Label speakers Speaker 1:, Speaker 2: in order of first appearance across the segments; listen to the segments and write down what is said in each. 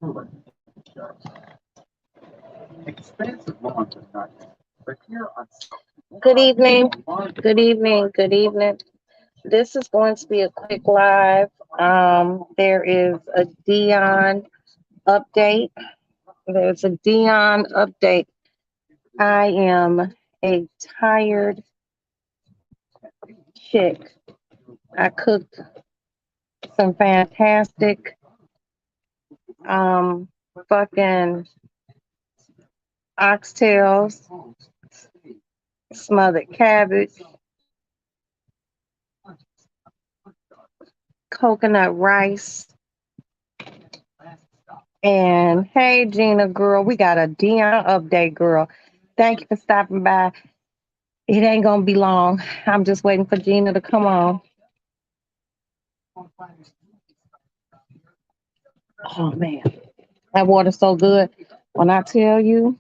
Speaker 1: Good evening. Good evening. Good evening. This is going to be a quick live. There is a Dionne update. There's a Dionne update. I am a tired chick. I cooked some fantastic um fucking oxtails, smothered cabbage, coconut rice. And hey, Gina, girl, we got a Dion update, girl. Thank you for stopping by. It ain't gonna be long. I'm just waiting for Gina to come on. Oh man, that water's so good. When I tell you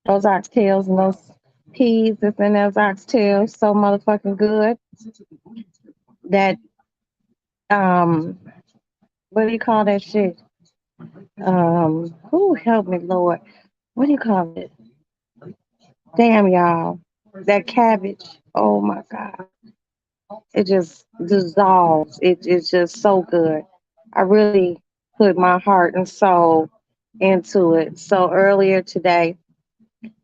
Speaker 1: those oxtails and those peas that's in those oxtails, so motherfucking good. That um, what do you call that shit? Who help me, Lord? What do you call it? Damn, y'all. That cabbage. Oh my God. It just dissolves. It's just so good. I really put my heart and soul into it. So earlier today,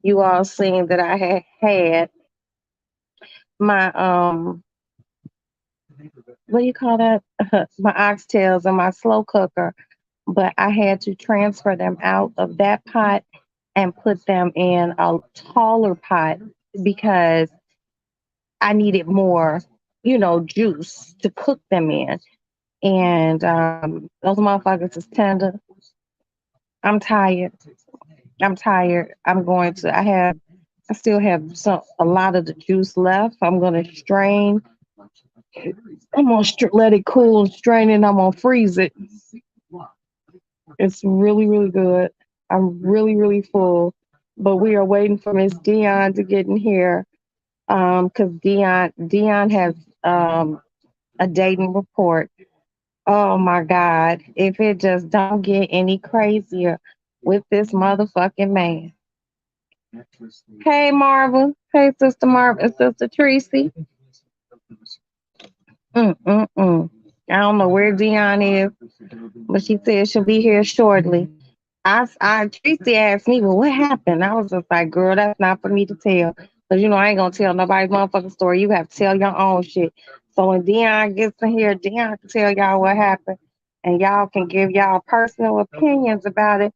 Speaker 1: you all seen that I had my what do you call that? My oxtails and my slow cooker, but I had to transfer them out of that pot and put them in a taller pot because I needed more, juice to cook them in. And those motherfuckers is tender. I'm tired. I'm tired. I still have a lot of the juice left. I'm gonna strain. I'm gonna let it cool and strain it. And I'm gonna freeze it. It's really, really good. I'm really, really full. But we are waiting for Miss Dionne to get in here. Because Dionne has a dating report. Oh my God. If it just don't get any crazier with this motherfucking man. Hey Marvin. Hey Sister Marvin, Sister Tracy. Mm-mm-mm. I don't know where Dionne is, but she said she'll be here shortly. Tracy asked me, well, what happened? I was just like, girl, that's not for me to tell. Because, I ain't going to tell nobody's motherfucking story. You have to tell your own shit. So when Dionne gets in here, Dionne can tell y'all what happened. And y'all can give y'all personal opinions about it.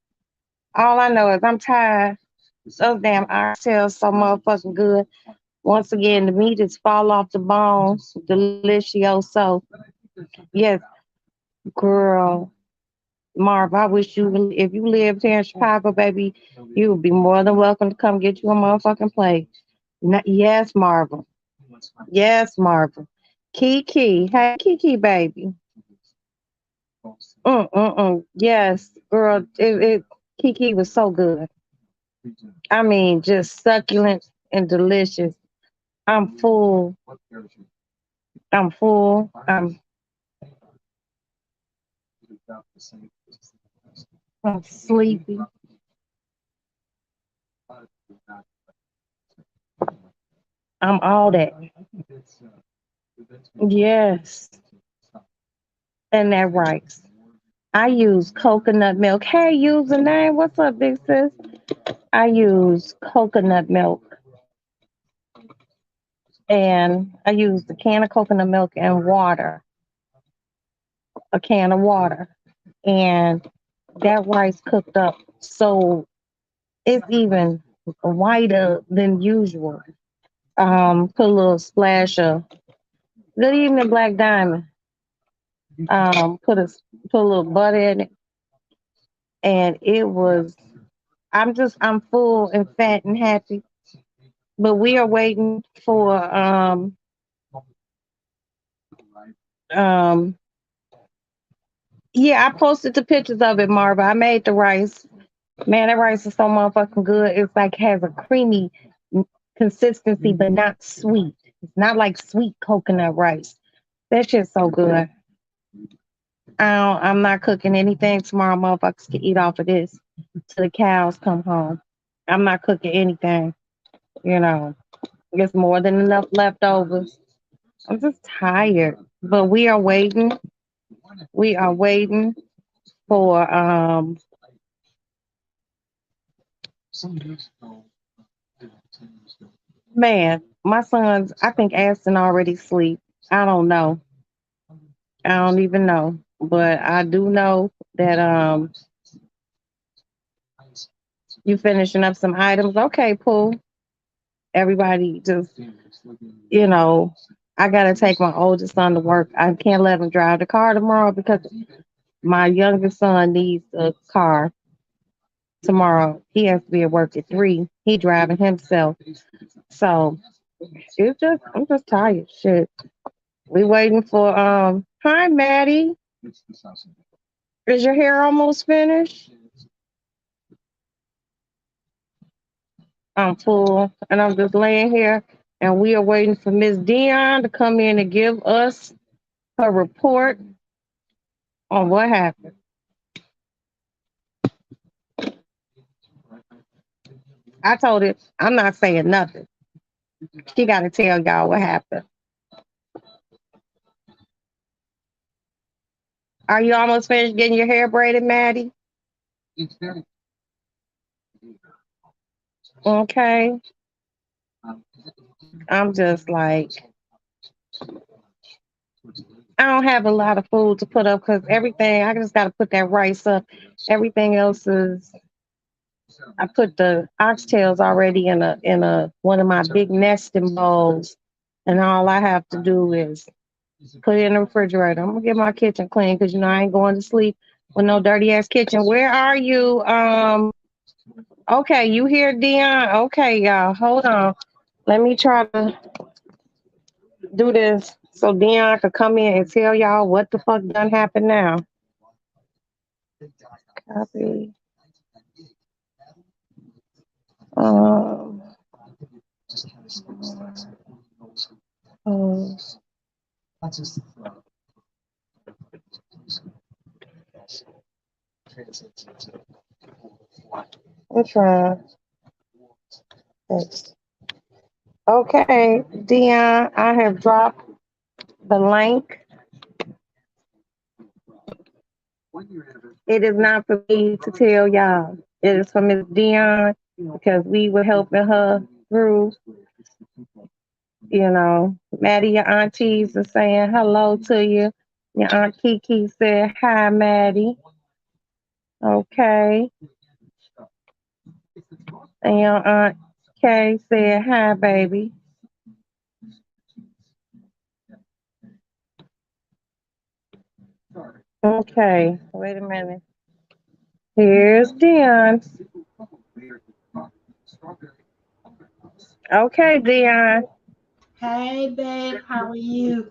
Speaker 1: All I know is I'm tired. Those damn oxtails so motherfucking good. Once again, the meat is fall off the bones. Delicioso. Yes, girl. Marv, I wish if you lived here in Chicago, baby, you would be more than welcome to come get you a motherfucking plate. Yes, Marvel. Yes, Marvel. Kiki. Hey, Kiki, baby. Yes, girl. Kiki was so good. I mean, just succulent and delicious. I'm full. I'm full. I'm sleepy. I'm all that. Yes. And that rice. I use coconut milk. Hey, username. What's up, big sis? I use coconut milk. And I use a can of coconut milk and water. A can of water. And that rice cooked up so it's even whiter than usual. Put a little splash of good evening, Black Diamond. Put a little butter in it. And it was I'm full and fat and happy. But we are waiting for um yeah, I posted the pictures of it, Marva. I made the rice. Man, that rice is so motherfucking good. It's like has a creamy consistency, but not sweet. It's not like sweet coconut rice. That shit's so good. I'm not cooking anything tomorrow. Motherfuckers can eat off of this till the cows come home. I'm not cooking anything. You know, there's more than enough leftovers. I'm just tired, but we are waiting. We are waiting for man. My sons, I think Aston already sleep. I don't know. I don't even know, but I do know that you finishing up some items. Okay, Pooh. Everybody just, you know, I gotta take my oldest son to work. I can't let him drive the car tomorrow because my youngest son needs a car tomorrow. He has to be at work at 3. He driving himself. So it's just I'm just tired. Shit. We waiting for hi Maddie. Is your hair almost finished? I'm full and I'm just laying here and we are waiting for Miss Dionne to come in and give us her report on what happened. I told it I'm not saying nothing. She gotta tell y'all what happened. Are you almost finished getting your hair braided, Maddie? Okay. I'm just like I don't have a lot of food to put up because everything I just got to put that rice up. Everything else is I put the oxtails already in a one of my big nesting bowls, and all I have to do is put it in the refrigerator. I'm gonna get my kitchen clean because I ain't going to sleep with no dirty ass kitchen. Where are you? Okay, you here, Dion? Okay, y'all, hold on. Let me try to do this so Dion could come in and tell y'all what the fuck done happened now. Copy. Um, oh, I'm trying. This. Okay, Dion, I have dropped the link. It is not for me to tell y'all. It is for Miss Dion because we were helping her through. Maddie, your aunties are saying hello to you. Your aunt Kiki said hi, Maddie. Okay, and your aunt Kay said hi, baby. Okay, wait a minute. Here's Dion. Okay, Dion.
Speaker 2: Hey, babe, how are you?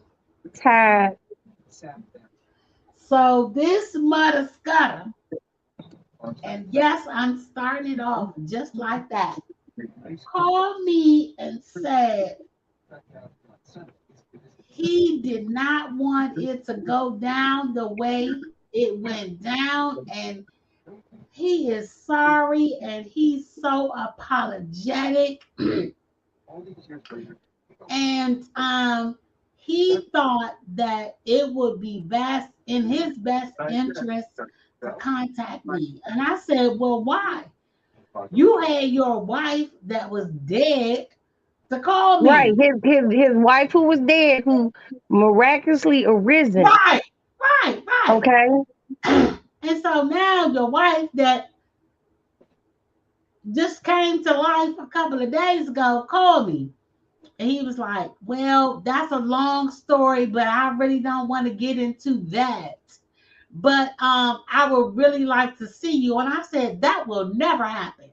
Speaker 1: Tired.
Speaker 2: So, this mother scudder, and yes, I'm starting it off just like that, called me and said he did not want it to go down the way it went down, and he is sorry and he's so apologetic. And he thought that it would be best in his best interest to contact me. And I said, well, why? You had your wife that was dead to call
Speaker 1: Right.
Speaker 2: me.
Speaker 1: His wife who was dead, who miraculously arisen.
Speaker 2: Right, right, right.
Speaker 1: Okay.
Speaker 2: And so now your wife that just came to life a couple of days ago called me. And he was like, well, that's a long story, but I really don't want to get into that. But I would really like to see you. And I said, that will never happen.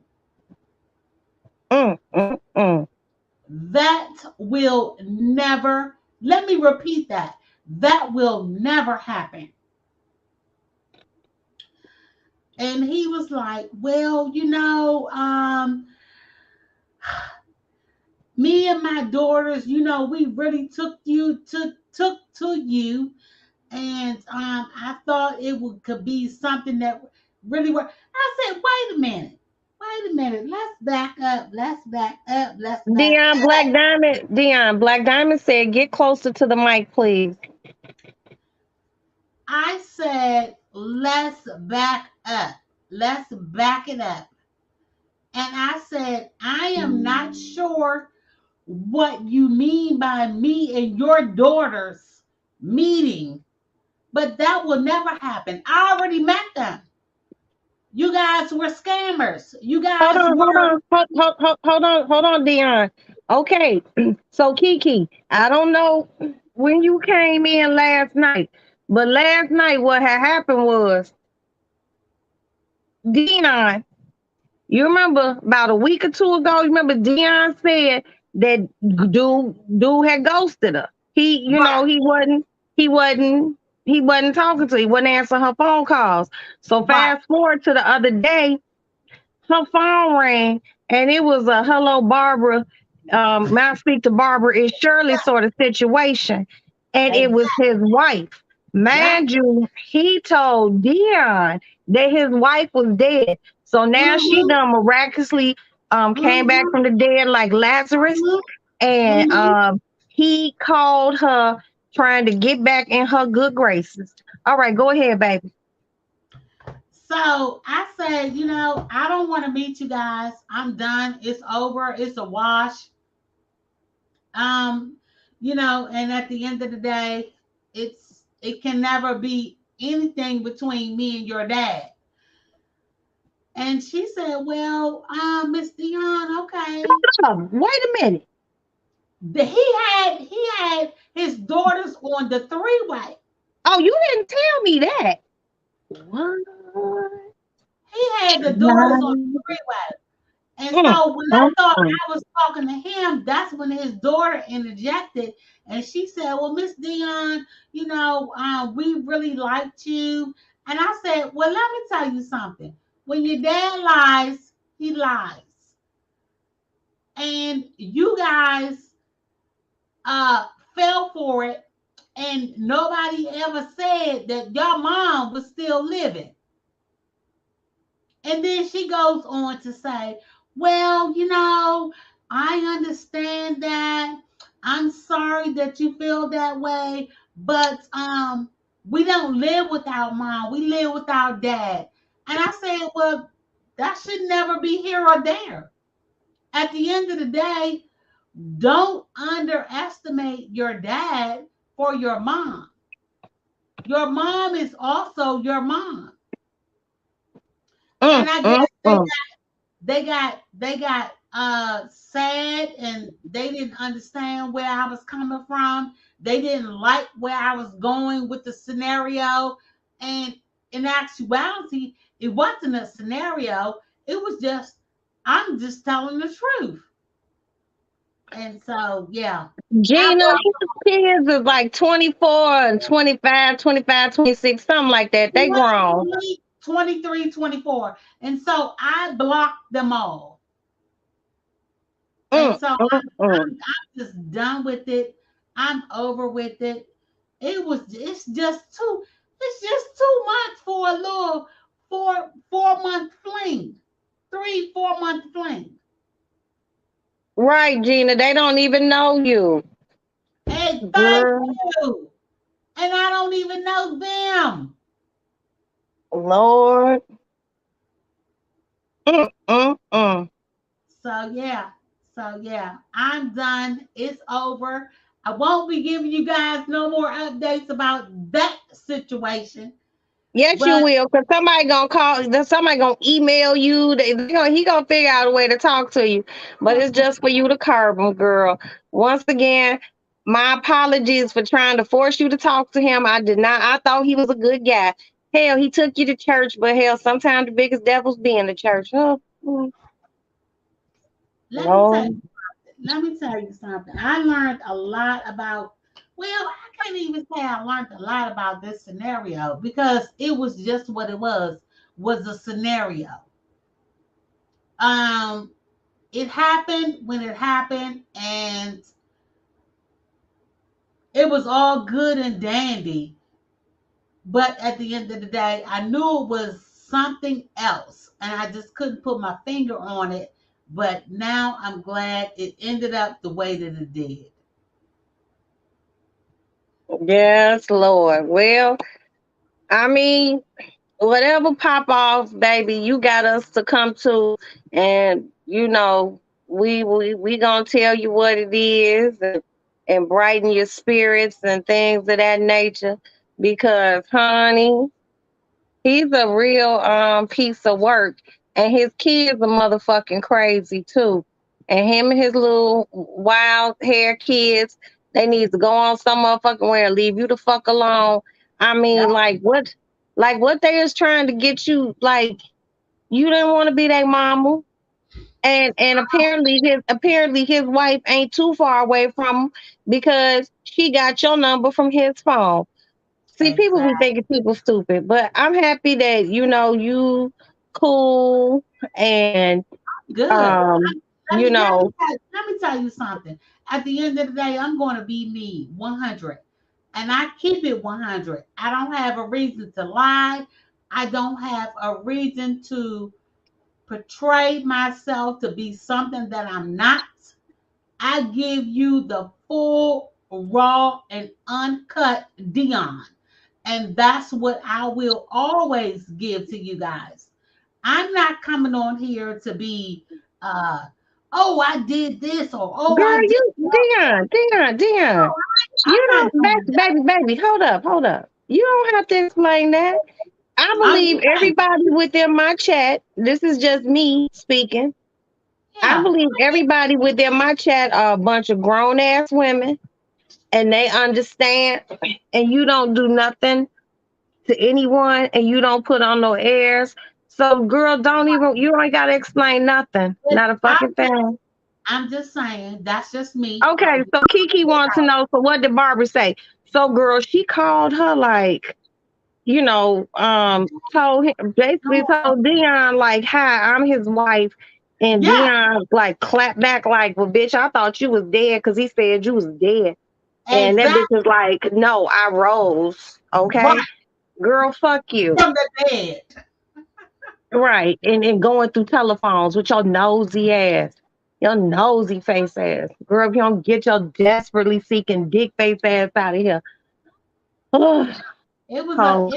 Speaker 1: Mm, mm, mm.
Speaker 2: That will never, let me repeat that. That will never happen. And he was like, well, me and my daughters, we really took to you and I thought it could be something that really worked. I said, wait a minute, let's back up, let's back up, let's back up.
Speaker 1: Dion Black Diamond said, "Get closer to the mic, please."
Speaker 2: I said, let's back up, let's back it up. And I said, I am not sure what you mean by me and your daughter's meeting, but that will never happen. I already met them. You guys were scammers. You
Speaker 1: Hold
Speaker 2: guys
Speaker 1: on, hold
Speaker 2: were
Speaker 1: on, hold on, Dion. Okay, so Kiki, I don't know when you came in last night, but last night what had happened was Dion. You remember about a week or two ago? You remember Dion said that dude had ghosted her.
Speaker 2: right.
Speaker 1: He wasn't he wasn't talking to her. He wasn't answering her phone calls. So
Speaker 2: Right.
Speaker 1: fast forward to the other day, her phone rang and it was a hello Barbara. May I speak to Barbara? It's Shirley sort of situation. And it was
Speaker 2: Exactly.
Speaker 1: his wife.
Speaker 2: Yep.
Speaker 1: Mind you, he told Dion that his wife was dead. So now she
Speaker 2: Mm-hmm.
Speaker 1: done miraculously came back
Speaker 2: Mm-hmm.
Speaker 1: from the dead like Lazarus. And
Speaker 2: Mm-hmm.
Speaker 1: he called her trying to get back in her good graces. All right, go ahead, baby.
Speaker 2: So I said, I don't want to meet you guys. I'm done. It's over. It's a wash. Um, and at the end of the day, it can never be anything between me and your dad. And she said, well, Miss Dionne, okay.
Speaker 1: Wait a minute.
Speaker 2: He had his daughters on the three-way.
Speaker 1: Oh, you didn't tell me that. What?
Speaker 2: He had the daughters on
Speaker 1: Mm,
Speaker 2: the three-way. And
Speaker 1: mm,
Speaker 2: so when I
Speaker 1: mm,
Speaker 2: thought
Speaker 1: mm.
Speaker 2: I was talking to him, that's when his daughter interjected and she said, well, Miss Dionne, we really liked you. And I said, well, let me tell you something. When your dad lies, he lies. And you guys uh fell for it, and nobody ever said that your mom was still living. And then she goes on to say, well, I understand that. I'm sorry that you feel that way, but we don't live with our mom. We live with our dad. And I said, well, that should never be here or there. At the end of the day, don't underestimate your dad for your mom. Your mom is also your mom. And I guess they
Speaker 1: Mm.
Speaker 2: they got sad, and they didn't understand where I was coming from. They didn't like where I was going with the scenario. And in actuality, it wasn't a scenario. It was just, I'm just telling the truth. And so, yeah, I
Speaker 1: Gina,
Speaker 2: blocked
Speaker 1: his kids is like 24 and 25, 25, 26, something like that. They grown.
Speaker 2: 23, 24. And so I blocked them all. And
Speaker 1: Mm,
Speaker 2: so
Speaker 1: mm, mm.
Speaker 2: I'm just done with it. I'm over with it. It's just too much for a little 4 month fling. 3, 4 month fling.
Speaker 1: Right, Gina. They don't even know you.
Speaker 2: Hey, thank
Speaker 1: Girl,
Speaker 2: you. And I don't even know them.
Speaker 1: Lord. Mm, mm, mm.
Speaker 2: So yeah. So yeah. I'm done. It's over. I won't be giving you guys no more updates about that situation.
Speaker 1: Yes, you
Speaker 2: But
Speaker 1: will, because somebody gonna call, somebody gonna email you. He gonna figure out a way to talk to you. But it's just for you to curb him, girl. Once again, my apologies for trying to force you to talk to him. I did not. I thought he was a good guy. Hell, he took you to church, but hell, sometimes the biggest devils be in the church. Oh,
Speaker 2: let me tell you
Speaker 1: Lord.
Speaker 2: let me tell you something. I learned a lot about, well, I can't even say I learned a lot about this scenario because it was just what it was a scenario. Um, it happened when it happened, and it was all good and dandy But at the end of the day, I knew it was something else, and I just couldn't put my finger on it. But now I'm glad it ended up the way that it did.
Speaker 1: Yes, Lord. Well, I mean, whatever pop off, baby, you got us to come to, and we gonna tell you what it is, and brighten your spirits and things of that nature. Because, honey, he's a real piece of work, and his kids are motherfucking crazy too. And him and his little wild hair kids, they need to go on some motherfucking way and leave you the fuck alone. I
Speaker 2: Yep,
Speaker 1: mean, like what they is trying to get you, like you didn't want to be their mama. And apparently his wife ain't too far away from him because she got your number from his phone. See, people be
Speaker 2: exactly.
Speaker 1: thinking people stupid, but I'm happy that you cool and
Speaker 2: Good.
Speaker 1: um
Speaker 2: Let
Speaker 1: you
Speaker 2: me let me
Speaker 1: know
Speaker 2: let me tell you something. At the end of the day, I'm going to be me, 100, and I keep it 100. I don't have a reason to lie. I don't have a reason to portray myself to be something that I'm not. I give you the full, raw, and uncut Dion. And that's what I will always give to you guys. I'm not coming on here to be, uh, oh, I did this or oh, I
Speaker 1: girl,
Speaker 2: did
Speaker 1: you
Speaker 2: that.
Speaker 1: Dion.
Speaker 2: I'm
Speaker 1: You
Speaker 2: not
Speaker 1: don't
Speaker 2: doing that.
Speaker 1: baby, hold up. You don't have to explain that. I
Speaker 2: I'm
Speaker 1: believe
Speaker 2: just saying,
Speaker 1: everybody within my chat, this is just me speaking. I
Speaker 2: yeah,
Speaker 1: believe everybody within my chat are a bunch of grown ass women and they understand, and you don't do nothing to anyone and you don't put on no airs. So, girl, you ain't got to explain nothing.
Speaker 2: but
Speaker 1: Not a fucking thing.
Speaker 2: I'm just saying, that's just me.
Speaker 1: Okay, so Kiki wants to know, so what did Barbara say? So, girl, she called her like, basically told Dion like, "Hi, I'm his wife," and
Speaker 2: Yeah,
Speaker 1: Dion like clapped back like, "Well, bitch, I thought you was dead because he said you was dead," and that bitch
Speaker 2: exactly
Speaker 1: was like, "No, I rose."
Speaker 2: right
Speaker 1: Okay, girl, fuck you.
Speaker 2: from the dead.
Speaker 1: Right. And going through telephones with your nosy ass. Your nosy face ass. Girl, if you don't get your desperately seeking dick face ass out of here. Ugh. Oh,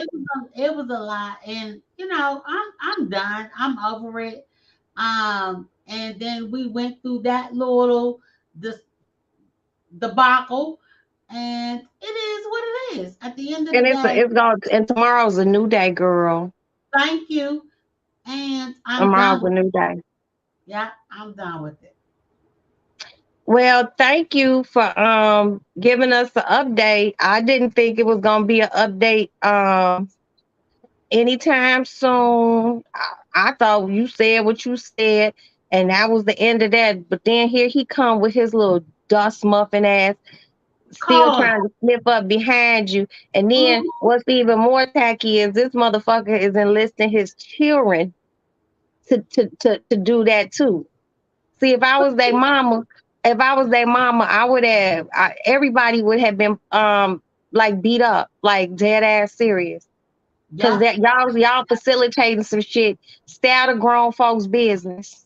Speaker 2: It was a lot, and I'm done. I'm over it. And then we went through that little this debacle, and it is what it is. At the end of the
Speaker 1: and
Speaker 2: day,
Speaker 1: and tomorrow's a new day, girl.
Speaker 2: thank you, and I'm
Speaker 1: Tomorrow's
Speaker 2: done
Speaker 1: a
Speaker 2: with.
Speaker 1: new day.
Speaker 2: Yeah, I'm done with it.
Speaker 1: Well, thank you for giving us an update. I didn't think it was gonna be an update anytime soon. I thought you said what you said, and that was the end of that. But then here he come with his little dust muffin ass, still
Speaker 2: Call.
Speaker 1: trying to slip up behind you. And then
Speaker 2: Mhm.
Speaker 1: what's even more tacky is this motherfucker is enlisting his children to do that too. See, if I was their mama, I would have. Everybody would have been like beat up, like dead ass serious. Cause
Speaker 2: Yeah,
Speaker 1: that y'all facilitating some shit. Stay out of grown folks' business.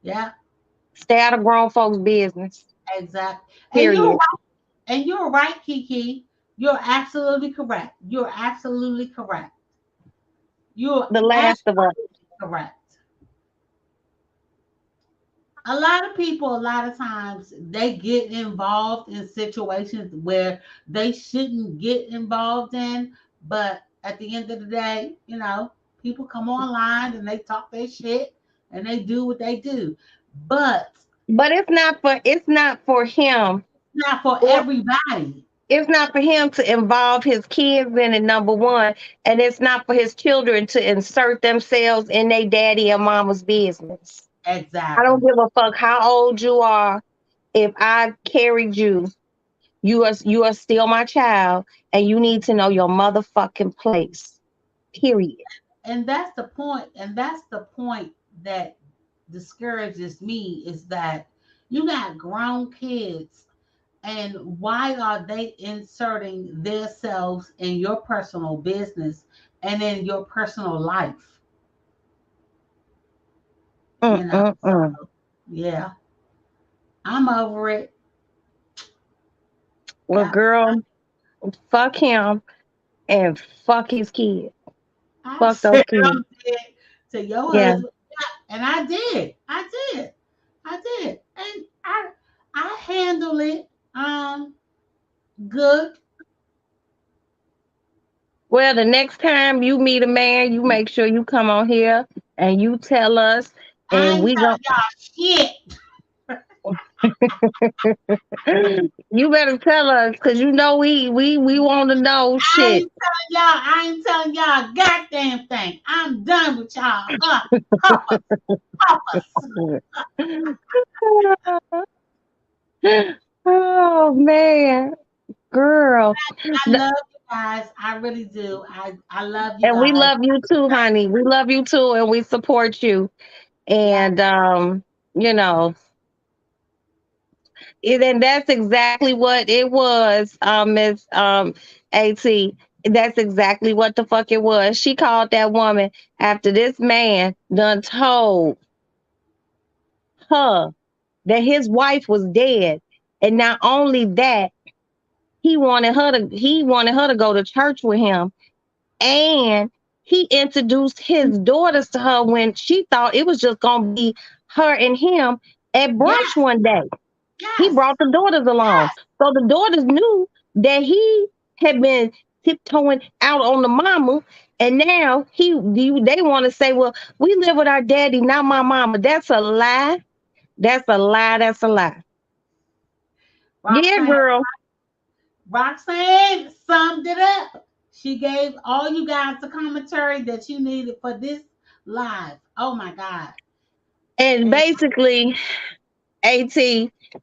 Speaker 2: yeah,
Speaker 1: Stay out of grown folks' business.
Speaker 2: exactly.
Speaker 1: Period.
Speaker 2: And you're right, Kiki. You're absolutely correct. You're absolutely correct. You're
Speaker 1: The last of us.
Speaker 2: absolutely correct. A lot of people, a lot of times, they get involved in situations where they shouldn't get involved in. But at the end of the day, people come online and they talk their shit and they do what they do. But
Speaker 1: But it's not for him,
Speaker 2: not for
Speaker 1: or
Speaker 2: everybody.
Speaker 1: it's not for him to involve his kids in it, number one, and it's not for his children to insert themselves in their daddy and mama's business. I don't
Speaker 2: Exactly.
Speaker 1: give a fuck how old you are. If I carried you, you are still my child, and you need to know your motherfucking place. Period.
Speaker 2: And that's the point. And that's the point that discourages me is that you got grown kids And why are they inserting themselves in your personal business and in your personal life? You know,
Speaker 1: Mm-mm-mm.
Speaker 2: yeah, I'm over it.
Speaker 1: Well,
Speaker 2: Yeah,
Speaker 1: girl, fuck him and fuck his kid.
Speaker 2: I
Speaker 1: Fuck those
Speaker 2: said
Speaker 1: kids.
Speaker 2: I'm dead to your
Speaker 1: Yeah.
Speaker 2: husband. Yeah, and I did. I did. And I handle it good.
Speaker 1: Well, the next time you meet a man, you make sure you come on here and you tell us,
Speaker 2: I
Speaker 1: and
Speaker 2: ain't
Speaker 1: we
Speaker 2: telling
Speaker 1: go.
Speaker 2: y'all shit.
Speaker 1: You better tell us, because you know we want to know shit.
Speaker 2: I ain't telling y'all a goddamn thing. I'm done with y'all. Puppers, puppers.
Speaker 1: Oh man, girl.
Speaker 2: I love you guys. I really do. I love you
Speaker 1: And we
Speaker 2: guys.
Speaker 1: love you too, honey. We love you too, and we support you.
Speaker 2: Yeah.
Speaker 1: And you know, and that's exactly what it was, Miss At. That's exactly what the fuck it was. She called that woman after this man done told her that his wife was dead. And not only that, he wanted her to go to church with him, and he introduced his daughters to her when she thought it was just gonna be her and him at brunch
Speaker 2: Yes.
Speaker 1: one day. He
Speaker 2: Yes.
Speaker 1: brought the daughters along.
Speaker 2: Yes.
Speaker 1: So the daughters knew that he had been tiptoeing out on the mama. And now they want to say, well, we live with our daddy, not my mama. That's a lie. That's a lie. That's a lie. Yeah,
Speaker 2: Roxanne,
Speaker 1: girl.
Speaker 2: Roxanne summed it up. She gave all you guys the commentary that you needed for this live. Oh my God.
Speaker 1: And
Speaker 2: And
Speaker 1: basically, At,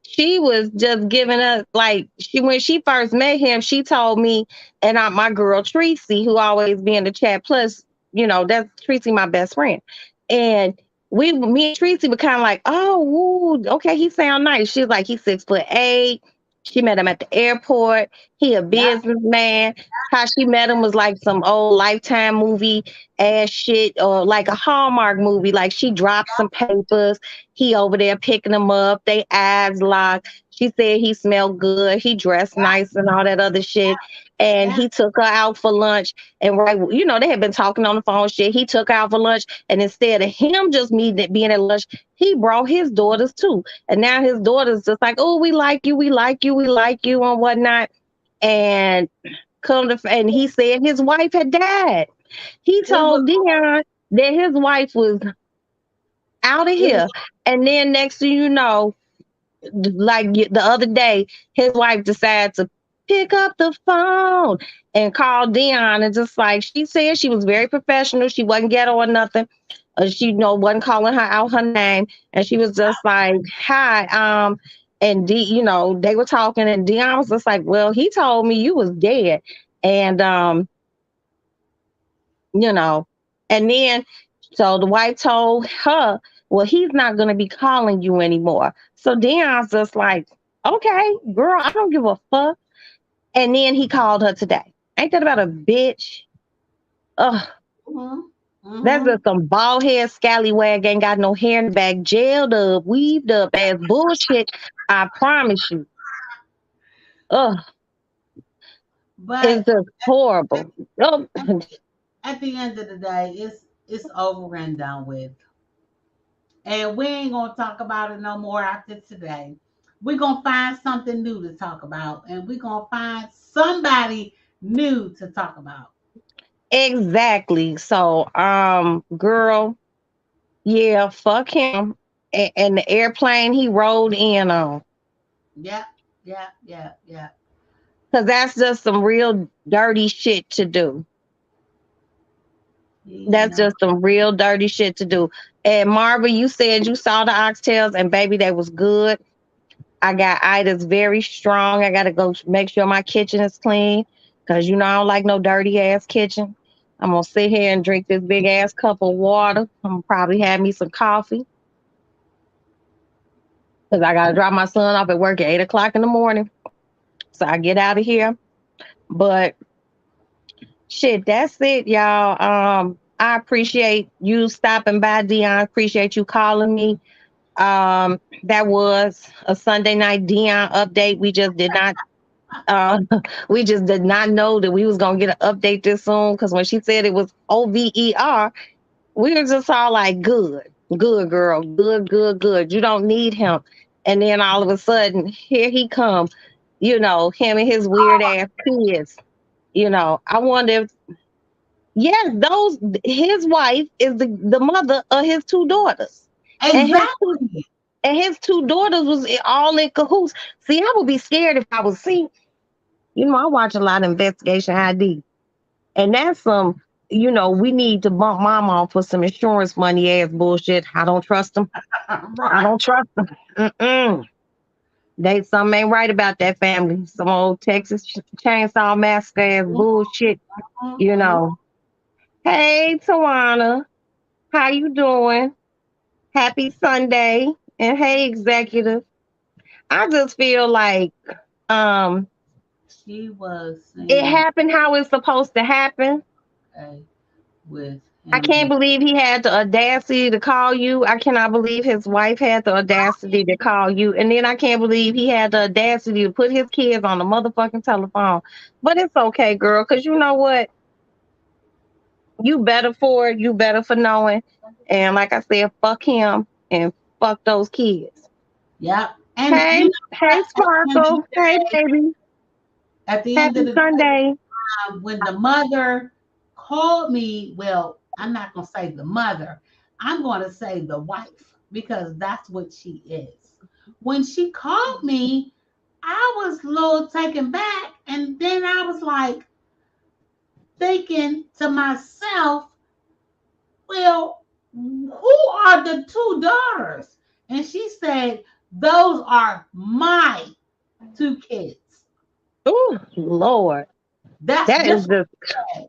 Speaker 1: she was just giving us like she when she first met him, she told me, and my girl Tracy, who always be in the chat. Plus, that's Tracy, my best friend, and me and Tracy were kind of like, oh, woo, okay, he sound nice. She's like, he's 6'8". She met him at the airport. He a
Speaker 2: yeah,
Speaker 1: businessman. How she met him was like some old Lifetime movie ass shit, or like a Hallmark movie. Like she dropped some papers, he over there picking them up. They eyes locked. She said he smelled good. He dressed nice and all that other shit. And
Speaker 2: yeah,
Speaker 1: he took her out for lunch. And right, they had been talking on the phone shit. He took her out for lunch. And instead of him just meeting being at lunch, he brought his daughters too. And now his daughters just like, oh, we like you, we like you, we like you, and whatnot. And and he said his wife had died. He
Speaker 2: it was
Speaker 1: told Dionne that his wife was out of
Speaker 2: it was
Speaker 1: here. And then next thing you know, like the other day, his wife decided to pick up the phone and call Dionne, and just like she said, she was very professional. She wasn't ghetto or nothing. She wasn't calling her out her name, and she was just like, "Hi, and they were talking, and Dionne was just like, "Well, he told me you was dead," and you know, and then so the wife told her, well, he's not going to be calling you anymore. So Dion's just like, okay, girl, I don't give a fuck. And then he called her today. Ain't that about a bitch? Ugh,
Speaker 2: mm-hmm,
Speaker 1: that's
Speaker 2: mm-hmm.
Speaker 1: just some bald head scallywag, ain't got no hair in the back, jailed up, weaved up ass bullshit. I promise you. Ugh, it's
Speaker 2: But
Speaker 1: just horrible. Oh,
Speaker 2: at the end of the day, it's over and done with. And we ain't gonna talk about it no more after today. We're gonna find something new to talk about, and we're gonna find somebody new to talk about.
Speaker 1: exactly. So, girl, yeah, fuck him. And the airplane he rode in on.
Speaker 2: Yeah, yeah, yeah, yeah.
Speaker 1: Because that's just some real dirty shit to do.
Speaker 2: He's
Speaker 1: That's
Speaker 2: not.
Speaker 1: just some real dirty shit to do. And Marva, you said you saw the oxtails, and baby, that was good. I got Ida's very strong. I got to go make sure my kitchen is clean, because I don't like no dirty ass kitchen. I'm going to sit here and drink this big ass cup of water. I'm going to probably have me some coffee, because I got to drop my son off at work at 8 o'clock in the morning. So I get out of here. But shit, that's it, y'all. I appreciate you stopping by, Dion. Appreciate you calling me. That was a Sunday night Dion update. We just did not we just did not know that we was gonna get an update this soon, because when she said it was OVER, we were just all like, good, good girl, good, good, good. You don't need him. And then all of a sudden, here he comes, him and his weird ass kids. I wonder if, yes, his wife is the mother of his two daughters. And
Speaker 2: Exactly.
Speaker 1: his two daughters was all in cahoots. See, I would be scared if I was see. I watch a lot of investigation ID. And that's some, we need to bump mom off for some insurance money ass bullshit. I don't trust them. I
Speaker 2: Right.
Speaker 1: don't trust them. Mm-mm. Something ain't right about that family. Some old Texas chainsaw massacre ass bullshit, you
Speaker 2: Mhm.
Speaker 1: know. Hey, Tawana, how you doing? Happy Sunday. And hey, executive. I just feel like um
Speaker 2: She was
Speaker 1: it
Speaker 2: saying,
Speaker 1: happened how it's supposed to happen.
Speaker 2: okay, with
Speaker 1: I
Speaker 2: him
Speaker 1: can't
Speaker 2: being,
Speaker 1: believe he had the audacity to call you. I cannot believe his wife had the audacity to call you. And then I can't believe he had the audacity to put his kids on the motherfucking telephone. But it's okay, girl, because you know what? You better for it. You better for knowing. And like I said, fuck him and fuck those kids.
Speaker 2: yep. And
Speaker 1: Hey,
Speaker 2: you know
Speaker 1: hey,
Speaker 2: what?
Speaker 1: Sparkle. Hey, baby.
Speaker 2: At the end of
Speaker 1: Happy
Speaker 2: the day,
Speaker 1: Sunday.
Speaker 2: when the mother called me, well, I'm not going to say the mother, I'm going to say the wife, because that's what she is. When she called me, I was a little taken back. And then I was like thinking to myself, well, who are the two daughters? And she said, those are my two kids.
Speaker 1: Oh, Lord.
Speaker 2: That's
Speaker 1: That is
Speaker 2: just
Speaker 1: just
Speaker 2: what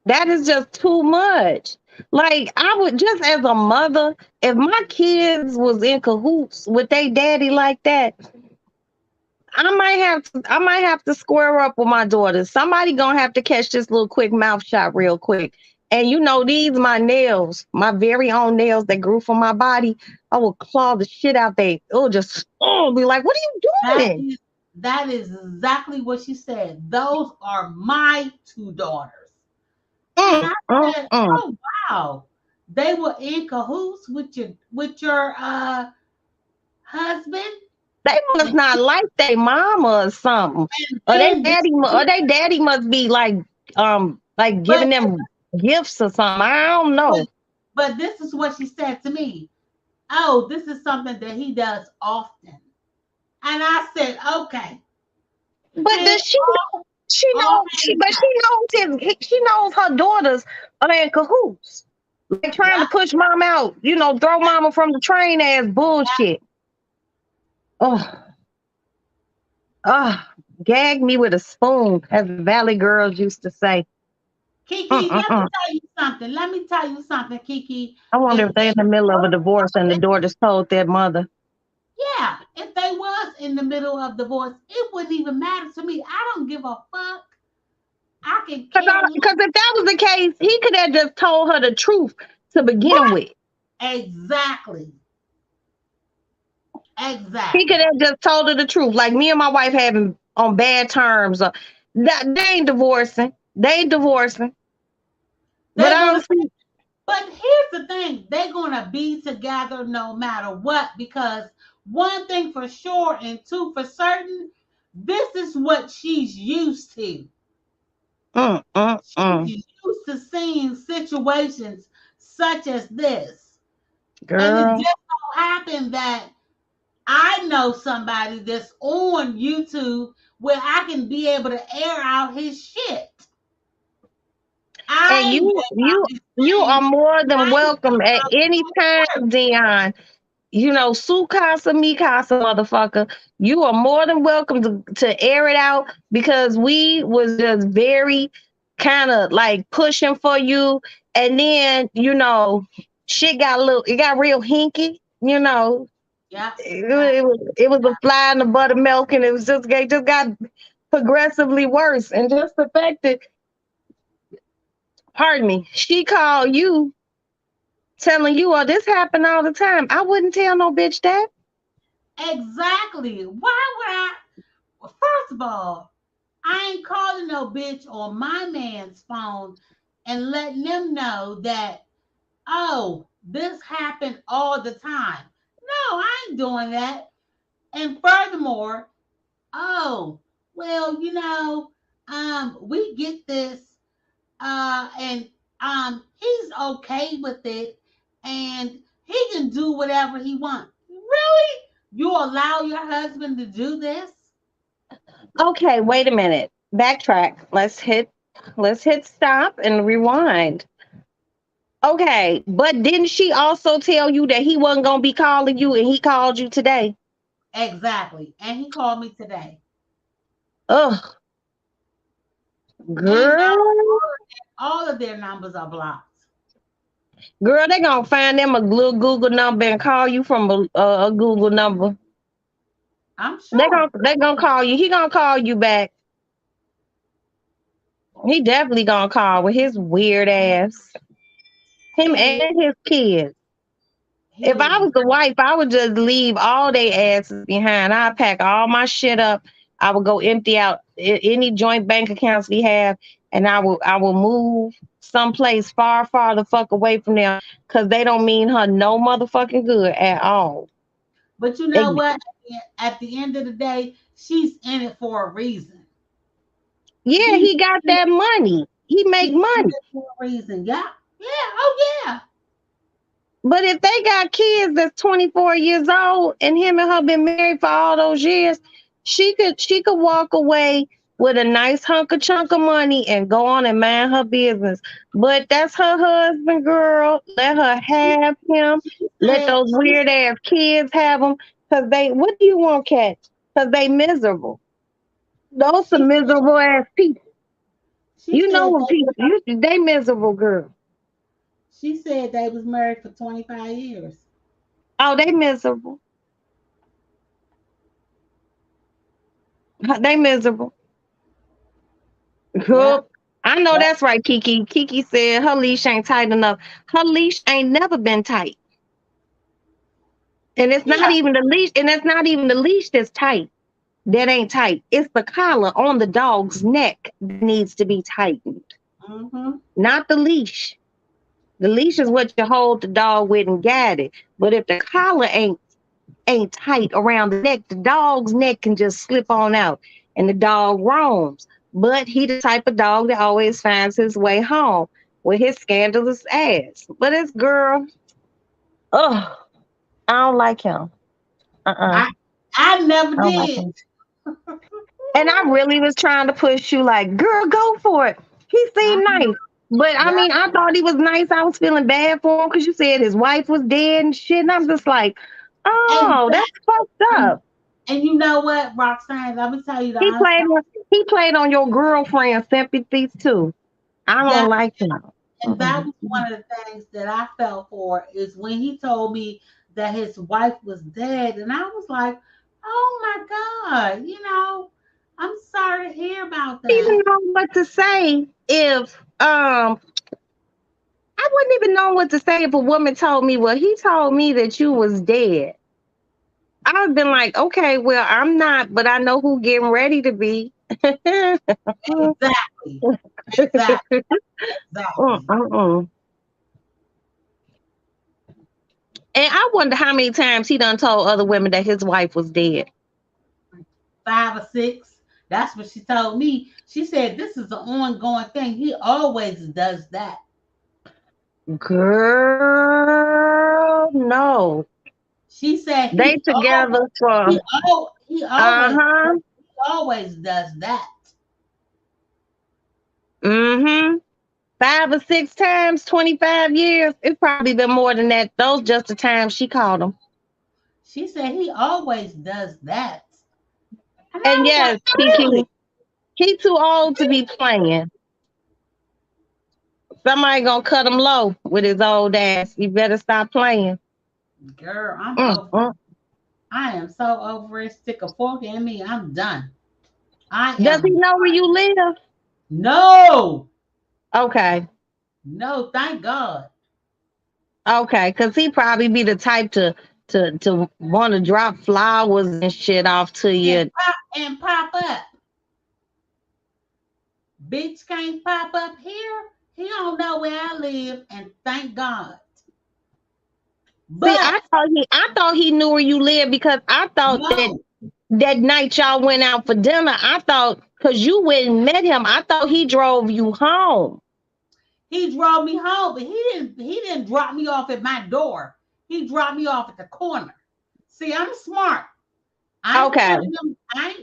Speaker 1: That is just too much. Like, I would just as a mother, if my kids was in cahoots with their daddy like that, I might have to square up with my daughters. Somebody gonna have to catch this little quick mouth shot real quick. And these my nails, my very own nails that grew from my body. I will claw the shit out they. It'll just be like, what are you
Speaker 2: that
Speaker 1: doing?
Speaker 2: is. That is exactly what she said. Those are my two daughters. And
Speaker 1: Mm,
Speaker 2: I
Speaker 1: mm,
Speaker 2: said,
Speaker 1: mm.
Speaker 2: oh wow. They were in cahoots with your husband.
Speaker 1: They must
Speaker 2: And
Speaker 1: not like their mama or something. Or they
Speaker 2: then this
Speaker 1: daddy, or they daddy must be like
Speaker 2: but
Speaker 1: giving them gifts or something. I don't
Speaker 2: but
Speaker 1: know.
Speaker 2: but this is what she said to me. Oh, this is something that he does often. And I said, okay,
Speaker 1: But
Speaker 2: see,
Speaker 1: does she know? She
Speaker 2: all
Speaker 1: knows. She knows her daughters are in cahoots. Like trying
Speaker 2: yeah,
Speaker 1: to push mom out. Throw mama from the train ass bullshit. Oh, oh, gag me with a spoon, as the Valley girls used to say.
Speaker 2: Kiki, let me
Speaker 1: Mm-mm-mm.
Speaker 2: tell you something. Let me tell you something, Kiki.
Speaker 1: I wonder
Speaker 2: If
Speaker 1: if they're in the middle of a divorce and the daughters told their mother.
Speaker 2: yeah, if they was in the middle of divorce, it wouldn't even matter to me. I don't give a fuck. I can care
Speaker 1: Because
Speaker 2: less.
Speaker 1: if that was the case, he could have just told her the truth to begin
Speaker 2: Right.
Speaker 1: with.
Speaker 2: Exactly.
Speaker 1: He could
Speaker 2: Exactly.
Speaker 1: have just told her the truth. Like me and my wife having on bad terms. They ain't divorcing. They ain't divorcing. But
Speaker 2: They're
Speaker 1: I
Speaker 2: gonna
Speaker 1: don't see.
Speaker 2: but here's the thing, they're gonna be together no matter what, because one thing for sure and two for certain, this is what she's used to.
Speaker 1: Mm.
Speaker 2: She's used to seeing situations such as this. And it just
Speaker 1: Girl.
Speaker 2: so happened that I know somebody that's on YouTube where I can be able to air out his shit.
Speaker 1: And
Speaker 2: I ain't
Speaker 1: you
Speaker 2: worried
Speaker 1: you
Speaker 2: about his
Speaker 1: you are
Speaker 2: name.
Speaker 1: more than
Speaker 2: I ain't
Speaker 1: welcome
Speaker 2: worried
Speaker 1: at
Speaker 2: about
Speaker 1: any time,
Speaker 2: his work.
Speaker 1: Dion. Su casa, me casa, motherfucker. You are more than welcome to air it out, because we was just very kind of like pushing for you. And then, shit it got real hinky,
Speaker 2: Yep.
Speaker 1: it was a fly in the buttermilk, and it just got progressively worse. And just the fact that, pardon me, she called you telling you, oh, this happen all the time. I wouldn't tell no bitch that.
Speaker 2: Exactly. Why would I? Well, first of all, I ain't calling no bitch on my man's phone and letting them know that, oh, this happened all the time. No, I ain't doing that. And furthermore, oh, well, we get this, and he's okay with it, and he can do whatever he wants. Really? You allow your husband to do this?
Speaker 1: Okay, wait a minute. Backtrack. Let's hit stop and rewind. Okay, but didn't she also tell you that he wasn't gonna be calling you and he called you today?
Speaker 2: Exactly. And he called me today.
Speaker 1: Ugh,
Speaker 2: And
Speaker 1: girl,
Speaker 2: all of their numbers are blocked.
Speaker 1: girl, they gonna find them a little Google number and call you from a Google number.
Speaker 2: I'm
Speaker 1: They
Speaker 2: sure.
Speaker 1: gonna they gonna call you. He gonna call you back. He definitely gonna call with his weird ass. Him
Speaker 2: He is.
Speaker 1: and his kids. If
Speaker 2: He
Speaker 1: I
Speaker 2: is.
Speaker 1: was the wife, I would just leave all they asses behind. I'd pack all my shit up. I would go empty out any joint bank accounts we have, and I will move someplace far, far the fuck away from them because they don't mean her no motherfucking good at all.
Speaker 2: But you know
Speaker 1: Ex-
Speaker 2: what? At the end of the day, she's in it for a reason.
Speaker 1: yeah,
Speaker 2: She's
Speaker 1: he got
Speaker 2: in it,
Speaker 1: that money. He make
Speaker 2: she's in
Speaker 1: money.
Speaker 2: it for a reason. Yeah. Yeah. Oh yeah.
Speaker 1: But if they got kids that's 24 years old and him and her been married for all those years, she could walk away with a nice hunk of chunk of money and go on and mind her business. But that's her husband, girl. Let her have him.
Speaker 2: She
Speaker 1: Let
Speaker 2: said
Speaker 1: those
Speaker 2: she
Speaker 1: weird ass kids have him. Cause they, what do you want, catch? Cause they miserable. Those some
Speaker 2: she
Speaker 1: miserable ass people.
Speaker 2: she
Speaker 1: You know
Speaker 2: said
Speaker 1: when
Speaker 2: they
Speaker 1: people, they miserable, girl.
Speaker 2: she said they was married for 25 years.
Speaker 1: Oh, they miserable. They miserable.
Speaker 2: Yep.
Speaker 1: Cool. I know
Speaker 2: That
Speaker 1: that's right, Kiki. Kiki said her leash ain't tight enough. Her leash ain't never been tight. And it's not
Speaker 2: yeah.
Speaker 1: even the leash, and it's not even the leash that's tight. That ain't tight. It's the collar on the dog's neck that needs to be tightened.
Speaker 2: Mm-hmm.
Speaker 1: Not the leash. The leash is what you hold the dog with and guide it. But if the collar ain't tight around the neck, the dog's neck can just slip on out and the dog roams. But he the type of dog that always finds his way home with his scandalous ass. But this girl, oh, I don't like him.
Speaker 2: I I never
Speaker 1: I don't like
Speaker 2: did.
Speaker 1: him. And I really was trying to push you like, girl, go for it. He
Speaker 2: Uh-huh.
Speaker 1: seemed nice. But I
Speaker 2: Yeah.
Speaker 1: mean, I thought he was nice. I was feeling bad for him because you said his wife was dead and shit. And I'm just like, oh, that's
Speaker 2: Exactly.
Speaker 1: fucked
Speaker 2: And,
Speaker 1: up.
Speaker 2: and you know what, Roxanne? Let me tell you the
Speaker 1: He
Speaker 2: honest
Speaker 1: played
Speaker 2: God.
Speaker 1: on he played on your girlfriend's sympathies too. I
Speaker 2: Yeah.
Speaker 1: don't like him.
Speaker 2: And that
Speaker 1: Mm-mm.
Speaker 2: was one of the things that I felt for is when he told me that his wife was dead. And I was like, oh my God, I'm sorry to hear about
Speaker 1: Even
Speaker 2: that.
Speaker 1: know what to say if I wouldn't even know what to say if a woman told me, well, he told me that you was dead. I've been like, okay, well, I'm not, but I know who getting ready to be.
Speaker 2: Exactly. Exactly. Exactly.
Speaker 1: Mm-mm. And I wonder how many times he done told other women that his wife was dead.
Speaker 2: 5 or 6. That's what she told me. She said this is an ongoing thing. He always does that.
Speaker 1: Girl, no.
Speaker 2: She said
Speaker 1: They together for
Speaker 2: he always
Speaker 1: uh-huh.
Speaker 2: does that.
Speaker 1: Mm-hmm. 5 or 6 times, 25 years. It's probably been more than that. Those just the times she called him.
Speaker 2: She said he always does that. And I
Speaker 1: And
Speaker 2: was like,
Speaker 1: yes,
Speaker 2: really?
Speaker 1: Kiki, he too old to be playing. Somebody gonna cut him low with his old ass. You better stop playing.
Speaker 2: Girl, I'm over.
Speaker 1: Mm-mm.
Speaker 2: I am so over it. Stick a fork in me. I'm done. I
Speaker 1: Does he
Speaker 2: am
Speaker 1: know where you live?
Speaker 2: no,
Speaker 1: Okay.
Speaker 2: no, thank God.
Speaker 1: Okay, because he probably be the type to want to drop flowers and shit off to you.
Speaker 2: And pop up. Bitch can't pop up here. He don't know where I live, and thank God.
Speaker 1: See,
Speaker 2: But
Speaker 1: I thought he knew where you live because I thought that
Speaker 2: no,
Speaker 1: that night y'all went out for dinner. I thought because you went and met him, I thought he drove you home.
Speaker 2: he drove me home, but he didn't drop me off at my door. He dropped me off at the corner. See, I'm smart. I ain't
Speaker 1: Okay,
Speaker 2: one of them.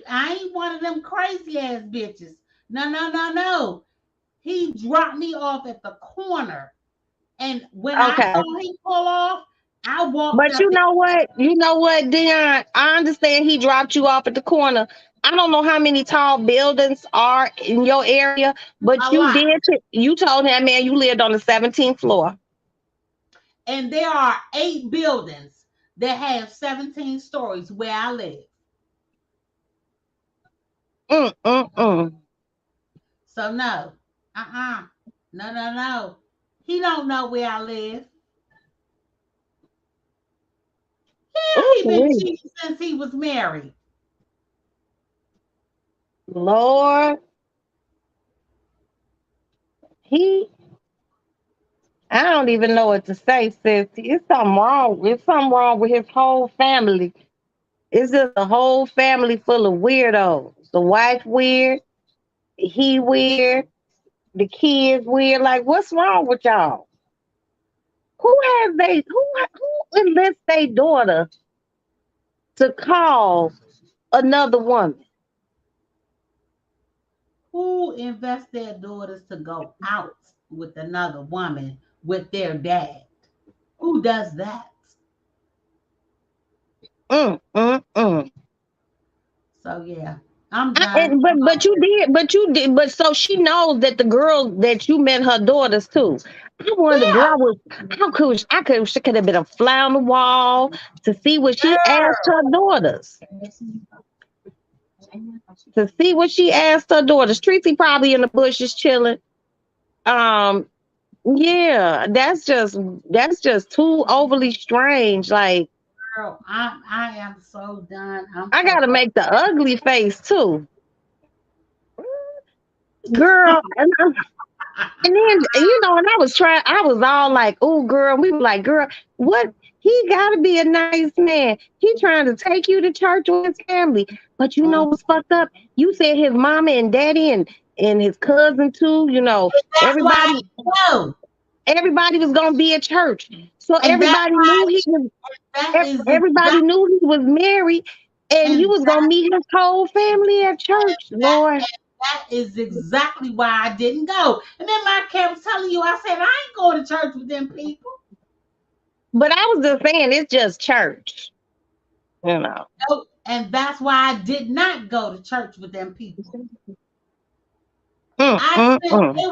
Speaker 2: I ain't one of them crazy ass bitches. No, no, no, no. He dropped me off at the corner, and when I
Speaker 1: okay.
Speaker 2: saw him pull off, I walked
Speaker 1: But
Speaker 2: up.
Speaker 1: you know what? You know what, Dionne? I understand he dropped you off at the corner. I don't know how many tall buildings are in your area, but
Speaker 2: A
Speaker 1: you
Speaker 2: lot,
Speaker 1: did. You told him, man, you lived on the 17th floor.
Speaker 2: and there are 8 buildings that have 17 stories where I live.
Speaker 1: Mm, mm, mm.
Speaker 2: So no, no, no, no. He don't know where I live. Yeah, he been
Speaker 1: Ooh,
Speaker 2: cheating since he was married.
Speaker 1: Lord, he. I don't even know what to say, sis. It's something wrong. It's something wrong with his whole family. It's just a whole family full of weirdos. The wife weird, he weird, the kids weird. Like, what's wrong with y'all? Who enlists their daughter to call another woman?
Speaker 2: Who invest their daughters to go out with another woman with their dad? Who does that?
Speaker 1: Mm, mm, mm.
Speaker 2: So yeah, I'm done.
Speaker 1: But so she knows that the girl that you met her daughters too. I wonder,
Speaker 2: Yeah,
Speaker 1: girl, she could have been a fly on the wall to see what she asked
Speaker 2: girl.
Speaker 1: her daughters. To see what she asked her daughters. Tracy probably in the bushes chilling. Um, yeah, that's just too overly strange. Like
Speaker 2: Girl, I am so done. I'm
Speaker 1: I
Speaker 2: so
Speaker 1: gotta make the ugly face too, girl. And then, and I was all like, oh, girl. We were like, girl, what? He got to be a nice man. He trying to take you to church with his family. But you know
Speaker 2: mm.
Speaker 1: what's fucked up? You said his mama and daddy and his cousin too,
Speaker 2: That's why
Speaker 1: everybody,
Speaker 2: I know.
Speaker 1: everybody was going to be at church. So
Speaker 2: And that is
Speaker 1: everybody
Speaker 2: exactly
Speaker 1: knew he was married and he
Speaker 2: and
Speaker 1: was going to meet his whole family at church, Lord.
Speaker 2: that is exactly why I didn't go. And then I kept telling you, I said, I ain't going to church with them people.
Speaker 1: But I was just saying, it's just church, you know.
Speaker 2: No, and that's why I did not go to church with them people.
Speaker 1: Mm,
Speaker 2: I
Speaker 1: mm,
Speaker 2: said
Speaker 1: mm.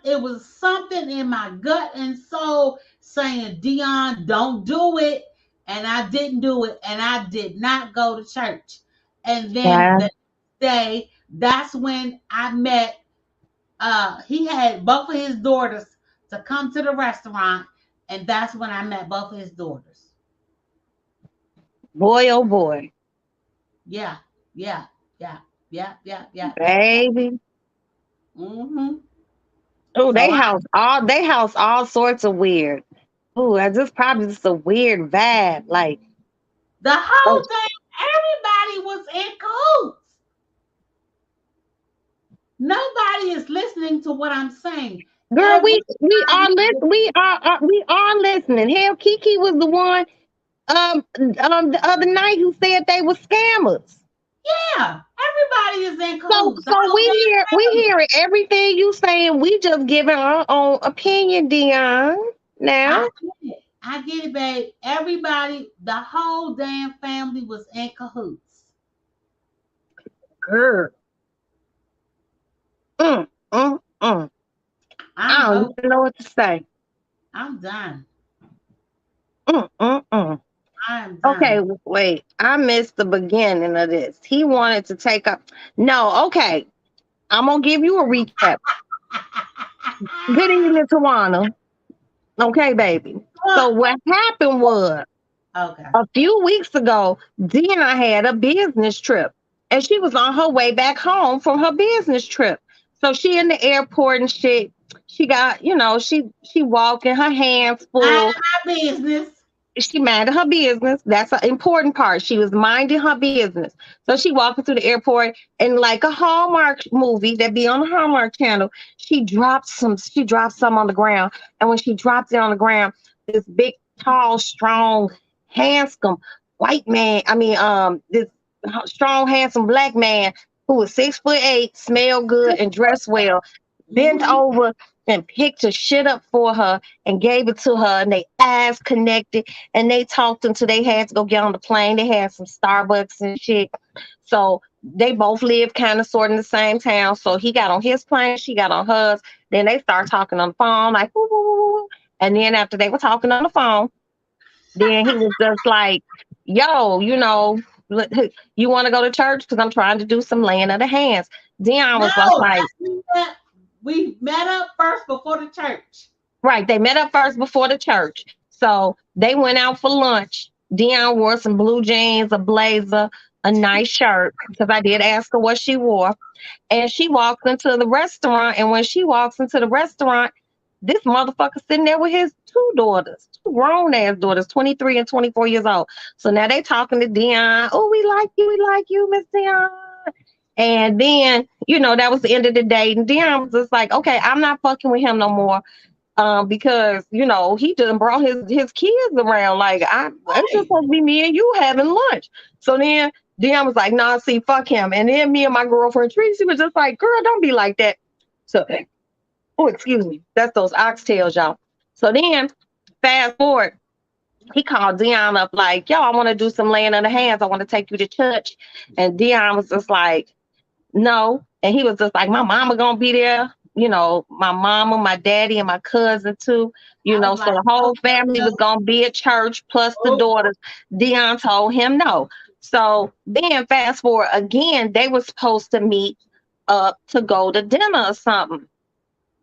Speaker 2: it was something in my gut and soul saying, Dionne, don't do it. And I didn't do it. And I did not go to church. And then
Speaker 1: Yeah.
Speaker 2: the day, that's when I met he had both of his daughters to come to the restaurant, and that's when I met both of his daughters.
Speaker 1: Boy, oh boy,
Speaker 2: Yeah, yeah, yeah, yeah, yeah, yeah, yeah.
Speaker 1: baby.
Speaker 2: Mm-hmm.
Speaker 1: Oh,
Speaker 2: So
Speaker 1: they house all sorts of weird. Oh, that's just probably just a weird vibe. Like,
Speaker 2: the
Speaker 1: oh,
Speaker 2: whole thing, everybody was in cahoots. Nobody is listening to what I'm saying.
Speaker 1: girl,
Speaker 2: Everybody,
Speaker 1: we are listening. Hell, Kiki was the one the other night who said they were scammers.
Speaker 2: yeah, everybody is in
Speaker 1: So
Speaker 2: cahoots. The
Speaker 1: so
Speaker 2: whole
Speaker 1: we
Speaker 2: damn family.
Speaker 1: hearing everything you saying. We just giving our own opinion, Dion.
Speaker 2: I
Speaker 1: Now,
Speaker 2: get it. I get it, babe. Everybody, the whole damn family was in cahoots.
Speaker 1: girl, mm, mm, mm. I
Speaker 2: I'm
Speaker 1: don't
Speaker 2: over.
Speaker 1: even know what to say.
Speaker 2: I'm done.
Speaker 1: Mm, mm, mm.
Speaker 2: I am
Speaker 1: Okay,
Speaker 2: done.
Speaker 1: wait. I missed the beginning of this. He wanted to take up. No, okay. I'm gonna give you a recap. Good evening, Tawana. Okay, baby. So what happened was
Speaker 2: Okay.
Speaker 1: a few weeks ago, Dina had a business trip, and she was on her way back home from her business trip. So she in the airport and shit. She got, she walking, her hands
Speaker 2: Mind
Speaker 1: full.
Speaker 2: my business.
Speaker 1: She minded her business. That's an important part. She was minding her business. So she walking through the airport and like a Hallmark movie that be on the Hallmark channel, she dropped some on the ground. And when she dropped it on the ground, this big, tall, strong, handsome white man, this strong, handsome black man who was 6'8", smelled good and dressed well, bent
Speaker 2: Mhm.
Speaker 1: over and picked her shit up for her and gave it to her, and they eyes connected, and they talked until they had to go get on the plane. They had some Starbucks and shit. So they both lived kind of sort of in the same town. So he got on his plane, she got on hers. Then they start talking on the phone, like woo, woo, woo, woo. And then after they were talking on the phone, then he was just like, yo, you want to go to church? Because I'm trying to do some laying of the hands. Dion
Speaker 2: No,
Speaker 1: was just like,
Speaker 2: we met up first before the church.
Speaker 1: right. They met up first before the church. So they went out for lunch. Dion wore some blue jeans, a blazer, a nice shirt, because I did ask her what she wore. And she walks into the restaurant. And when she walks into the restaurant, this motherfucker sitting there with his two daughters, two grown ass daughters, 23 and 24 years old. So now they talking to Dion. Oh, we like you, Miss Dion. And then, that was the end of the date. And Dion was just like, okay, I'm not fucking with him no more. Because he done brought his kids around. Like it's just
Speaker 2: Right.
Speaker 1: supposed to be me and you having lunch. So then Dion was like, "Nah, see, fuck him." And then me and my girlfriend Tracy was just like, "Girl, don't be like that." So, oh, excuse me, that's those oxtails, y'all. So then, fast forward, he called Dion up like, "Yo, I want to do some laying on the hands. I want to take you to church." And Dion was just like, no. And he was just like, my mama gonna be there. My mama, my daddy, and my cousin too.
Speaker 2: I was
Speaker 1: So
Speaker 2: like,
Speaker 1: the
Speaker 2: no,
Speaker 1: whole family
Speaker 2: no,
Speaker 1: was gonna be at church plus the
Speaker 2: no.
Speaker 1: daughters. Dion told him no. So then fast forward again, they were supposed to meet up to go to dinner or something.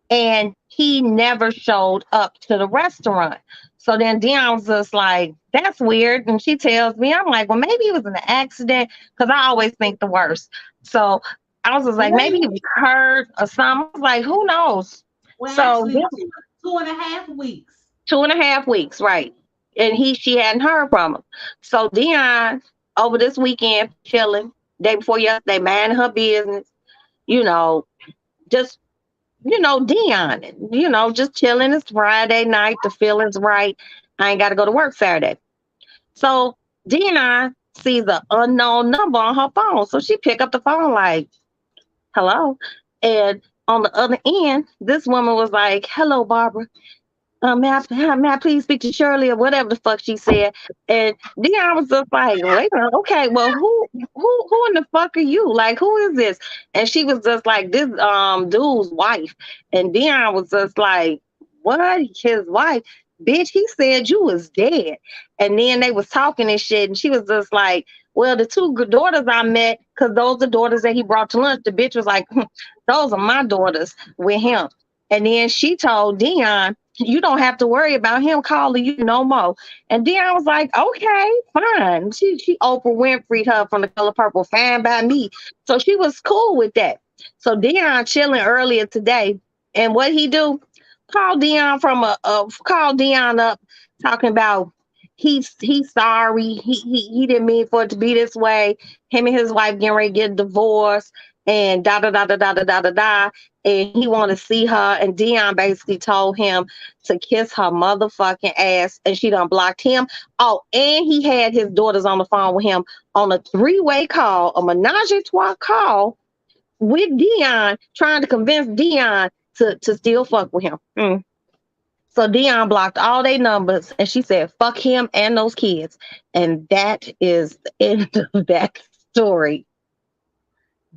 Speaker 1: And he never showed up to the restaurant. So then Dion was just like, that's weird. And she tells me, I'm like, well, maybe it was an accident because I always think the worst. So I was just like, maybe he
Speaker 2: Well,
Speaker 1: was hurt or something. I was like, who knows?
Speaker 2: well,
Speaker 1: So
Speaker 2: actually,
Speaker 1: this
Speaker 2: 2.5 weeks.
Speaker 1: 2.5 weeks, right? And she hadn't heard from him. So Dion over this weekend chilling, day before yesterday, minding her business, you know, just Dion, just chilling. It's Friday night. The feeling's right. I ain't got to go to work Saturday. So Dion sees an unknown number on her phone. So she pick up the phone like, hello. And on the other end, this woman was like, hello, Barbara. May I please speak to Shirley or whatever the fuck she said? And Dion was just like, wait a minute, okay, well, who in the fuck are you? Like, who is this? And she was just like, this dude's wife. And Dion was just like, what? His wife? Bitch, he said you was dead. And then they was talking and shit, and she was just like, well, the two daughters I met, because those are daughters that he brought to lunch. The bitch was like, those are my daughters with him. And then she told Dion, you don't have to worry about him calling you no more. And Dion was like, okay, fine. She Oprah Winfrey her from The Color Purple, fine by me. So she was cool with that. So Dion chilling earlier today, and what he do? Call Dion up talking about he's sorry. He didn't mean for it to be this way. Him and his wife getting ready to get divorced and da da da da da da da da da. And he want to see her. And Dion basically told him to kiss her motherfucking ass, and she done blocked him. Oh, and he had his daughters on the phone with him on a three-way call, a menage a trois call with Dion, trying to convince Dion to still fuck with him. So Dion blocked all their numbers, and she said, "Fuck him and those kids," and that is the end of that story.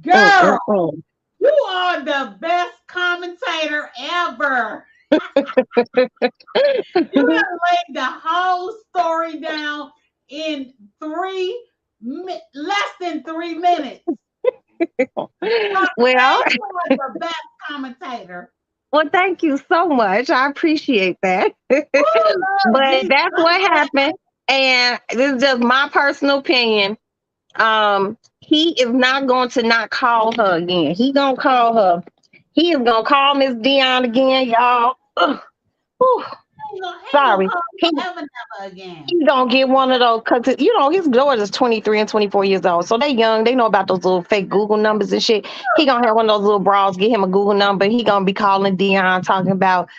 Speaker 2: Girl,
Speaker 1: Mm.
Speaker 2: you are the best commentator ever. You have laid the whole story down in less than 3 minutes. Dr.
Speaker 1: Well,
Speaker 2: Angela was the best commentator.
Speaker 1: well, thank you so much. I appreciate that.
Speaker 2: Who loves
Speaker 1: But
Speaker 2: Jesus?
Speaker 1: that's
Speaker 2: I'm
Speaker 1: what
Speaker 2: glad.
Speaker 1: happened. And this is just my personal opinion. He is not going to not call her again. He gonna call her. He is gonna call Miss Dionne again, y'all. Ugh. Whew.
Speaker 2: He ain't gonna
Speaker 1: Sorry.
Speaker 2: call
Speaker 1: He
Speaker 2: you ever, never again.
Speaker 1: He's gonna get one of those because his daughter's 23 and 24 years old, so they young. They know about those little fake Google numbers and shit. He gonna have one of those little bras. Get him a Google number. He gonna be calling Dion, talking about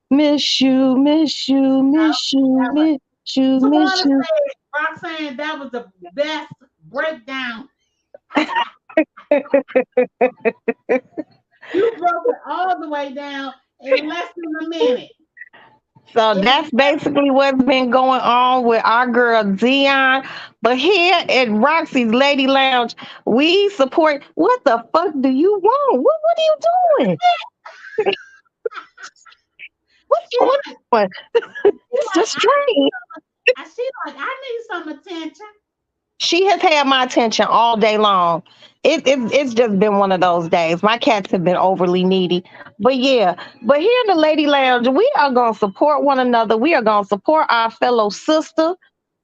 Speaker 1: miss you, miss you, miss you,
Speaker 2: Never.
Speaker 1: miss you, miss
Speaker 2: Tawana
Speaker 1: you.
Speaker 2: said, Roxanne, that was the best breakdown. You broke it all the way down in less than a minute.
Speaker 1: So
Speaker 2: In
Speaker 1: that's basically what's been going on with our girl Dion. But here at Roxy's Lady Lounge, we support. What the fuck do you want? What are you doing? What's
Speaker 2: she
Speaker 1: going
Speaker 2: like,
Speaker 1: on?
Speaker 2: she
Speaker 1: It's
Speaker 2: like,
Speaker 1: just strange.
Speaker 2: I need some attention.
Speaker 1: She has had my attention all day long. It's just been one of those days. My cats have been overly needy. But yeah, but here in the Lady Lounge, we are going to support one another. We are going to support our fellow sister.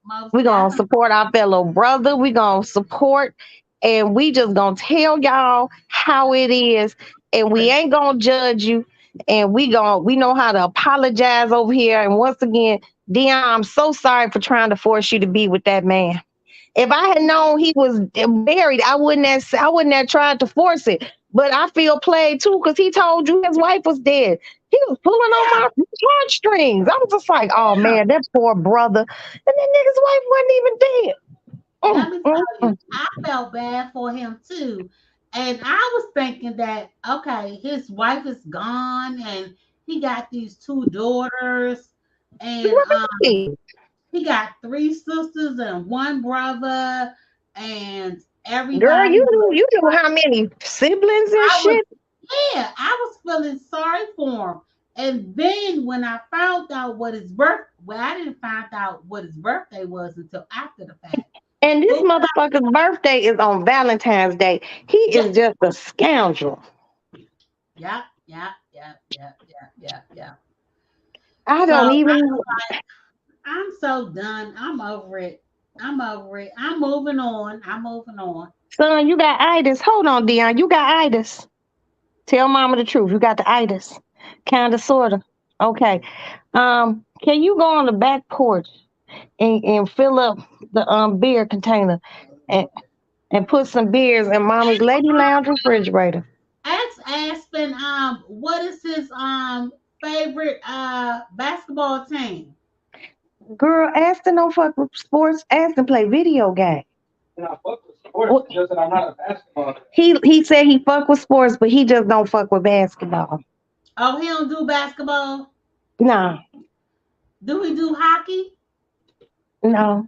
Speaker 2: Most
Speaker 1: We're going to
Speaker 2: definitely.
Speaker 1: support our fellow brother. We're going to support, and we just going to tell y'all how it is. And we ain't going to judge you. And we know how to apologize over here. And once again, Dion, I'm so sorry for trying to force you to be with that man. If I had known he was married, I wouldn't have tried to force it. But I feel played too because he told you his wife was dead. He was pulling on
Speaker 2: Yeah,
Speaker 1: my heartstrings. I was just like, oh
Speaker 2: yeah.
Speaker 1: man, that poor brother. And that nigga's wife wasn't even dead.
Speaker 2: Let me tell you,
Speaker 1: Mm.
Speaker 2: I felt bad for him too. And I was thinking that, okay, his wife is gone and he got these two daughters and
Speaker 1: Right.
Speaker 2: he got three sisters and one brother and
Speaker 1: Girl,
Speaker 2: everybody
Speaker 1: you
Speaker 2: was
Speaker 1: knew you knew how many siblings and
Speaker 2: I was
Speaker 1: shit.
Speaker 2: yeah, I was feeling sorry for him. And then when I found out what his I didn't find out what his birthday was until after the fact.
Speaker 1: And this
Speaker 2: But
Speaker 1: motherfucker's birthday is on Valentine's Day. He
Speaker 2: yeah,
Speaker 1: is just a scoundrel.
Speaker 2: yeah, yeah, yeah, yeah, yeah, yeah, yeah.
Speaker 1: I
Speaker 2: So
Speaker 1: don't even.
Speaker 2: I'm so done. I'm over it. I'm over it. I'm moving on. I'm moving on.
Speaker 1: Son, you got itis. Hold on, Dion. You got itis. Tell mama the truth. You got the itis. Kinda sorta. Okay. Can you go on the back porch and fill up the beer container and, and put some beers in mama's lady lounge refrigerator?
Speaker 2: Ask Aspen, what is his favorite basketball team?
Speaker 1: Girl, Aston don't fuck with sports. Aston play video games. And I fuck with sports, well, just that I'm not a basketball. He said he fuck with sports, but he just don't fuck with basketball.
Speaker 2: Oh, he don't do basketball.
Speaker 1: No,
Speaker 2: Do he do hockey?
Speaker 1: no.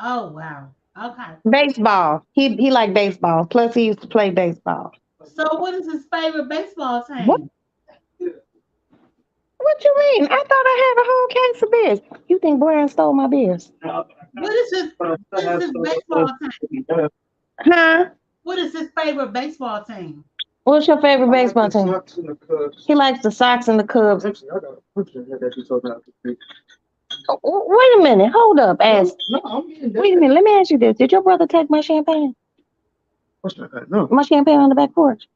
Speaker 2: Oh wow. Okay.
Speaker 1: Baseball. He like baseball. Plus he used to play baseball.
Speaker 2: So what is his favorite baseball
Speaker 1: What
Speaker 2: team?
Speaker 1: what you mean? I thought I had a whole case of beers. You think Brian stole my beers?
Speaker 2: What is his baseball team?
Speaker 1: Huh?
Speaker 2: What is his favorite baseball team?
Speaker 1: What's your favorite baseball team? He likes the Sox and the Cubs. Wait a minute. Hold up, ask. Wait a minute. Let me ask you this. Did your brother take my champagne? No. My champagne on the back porch.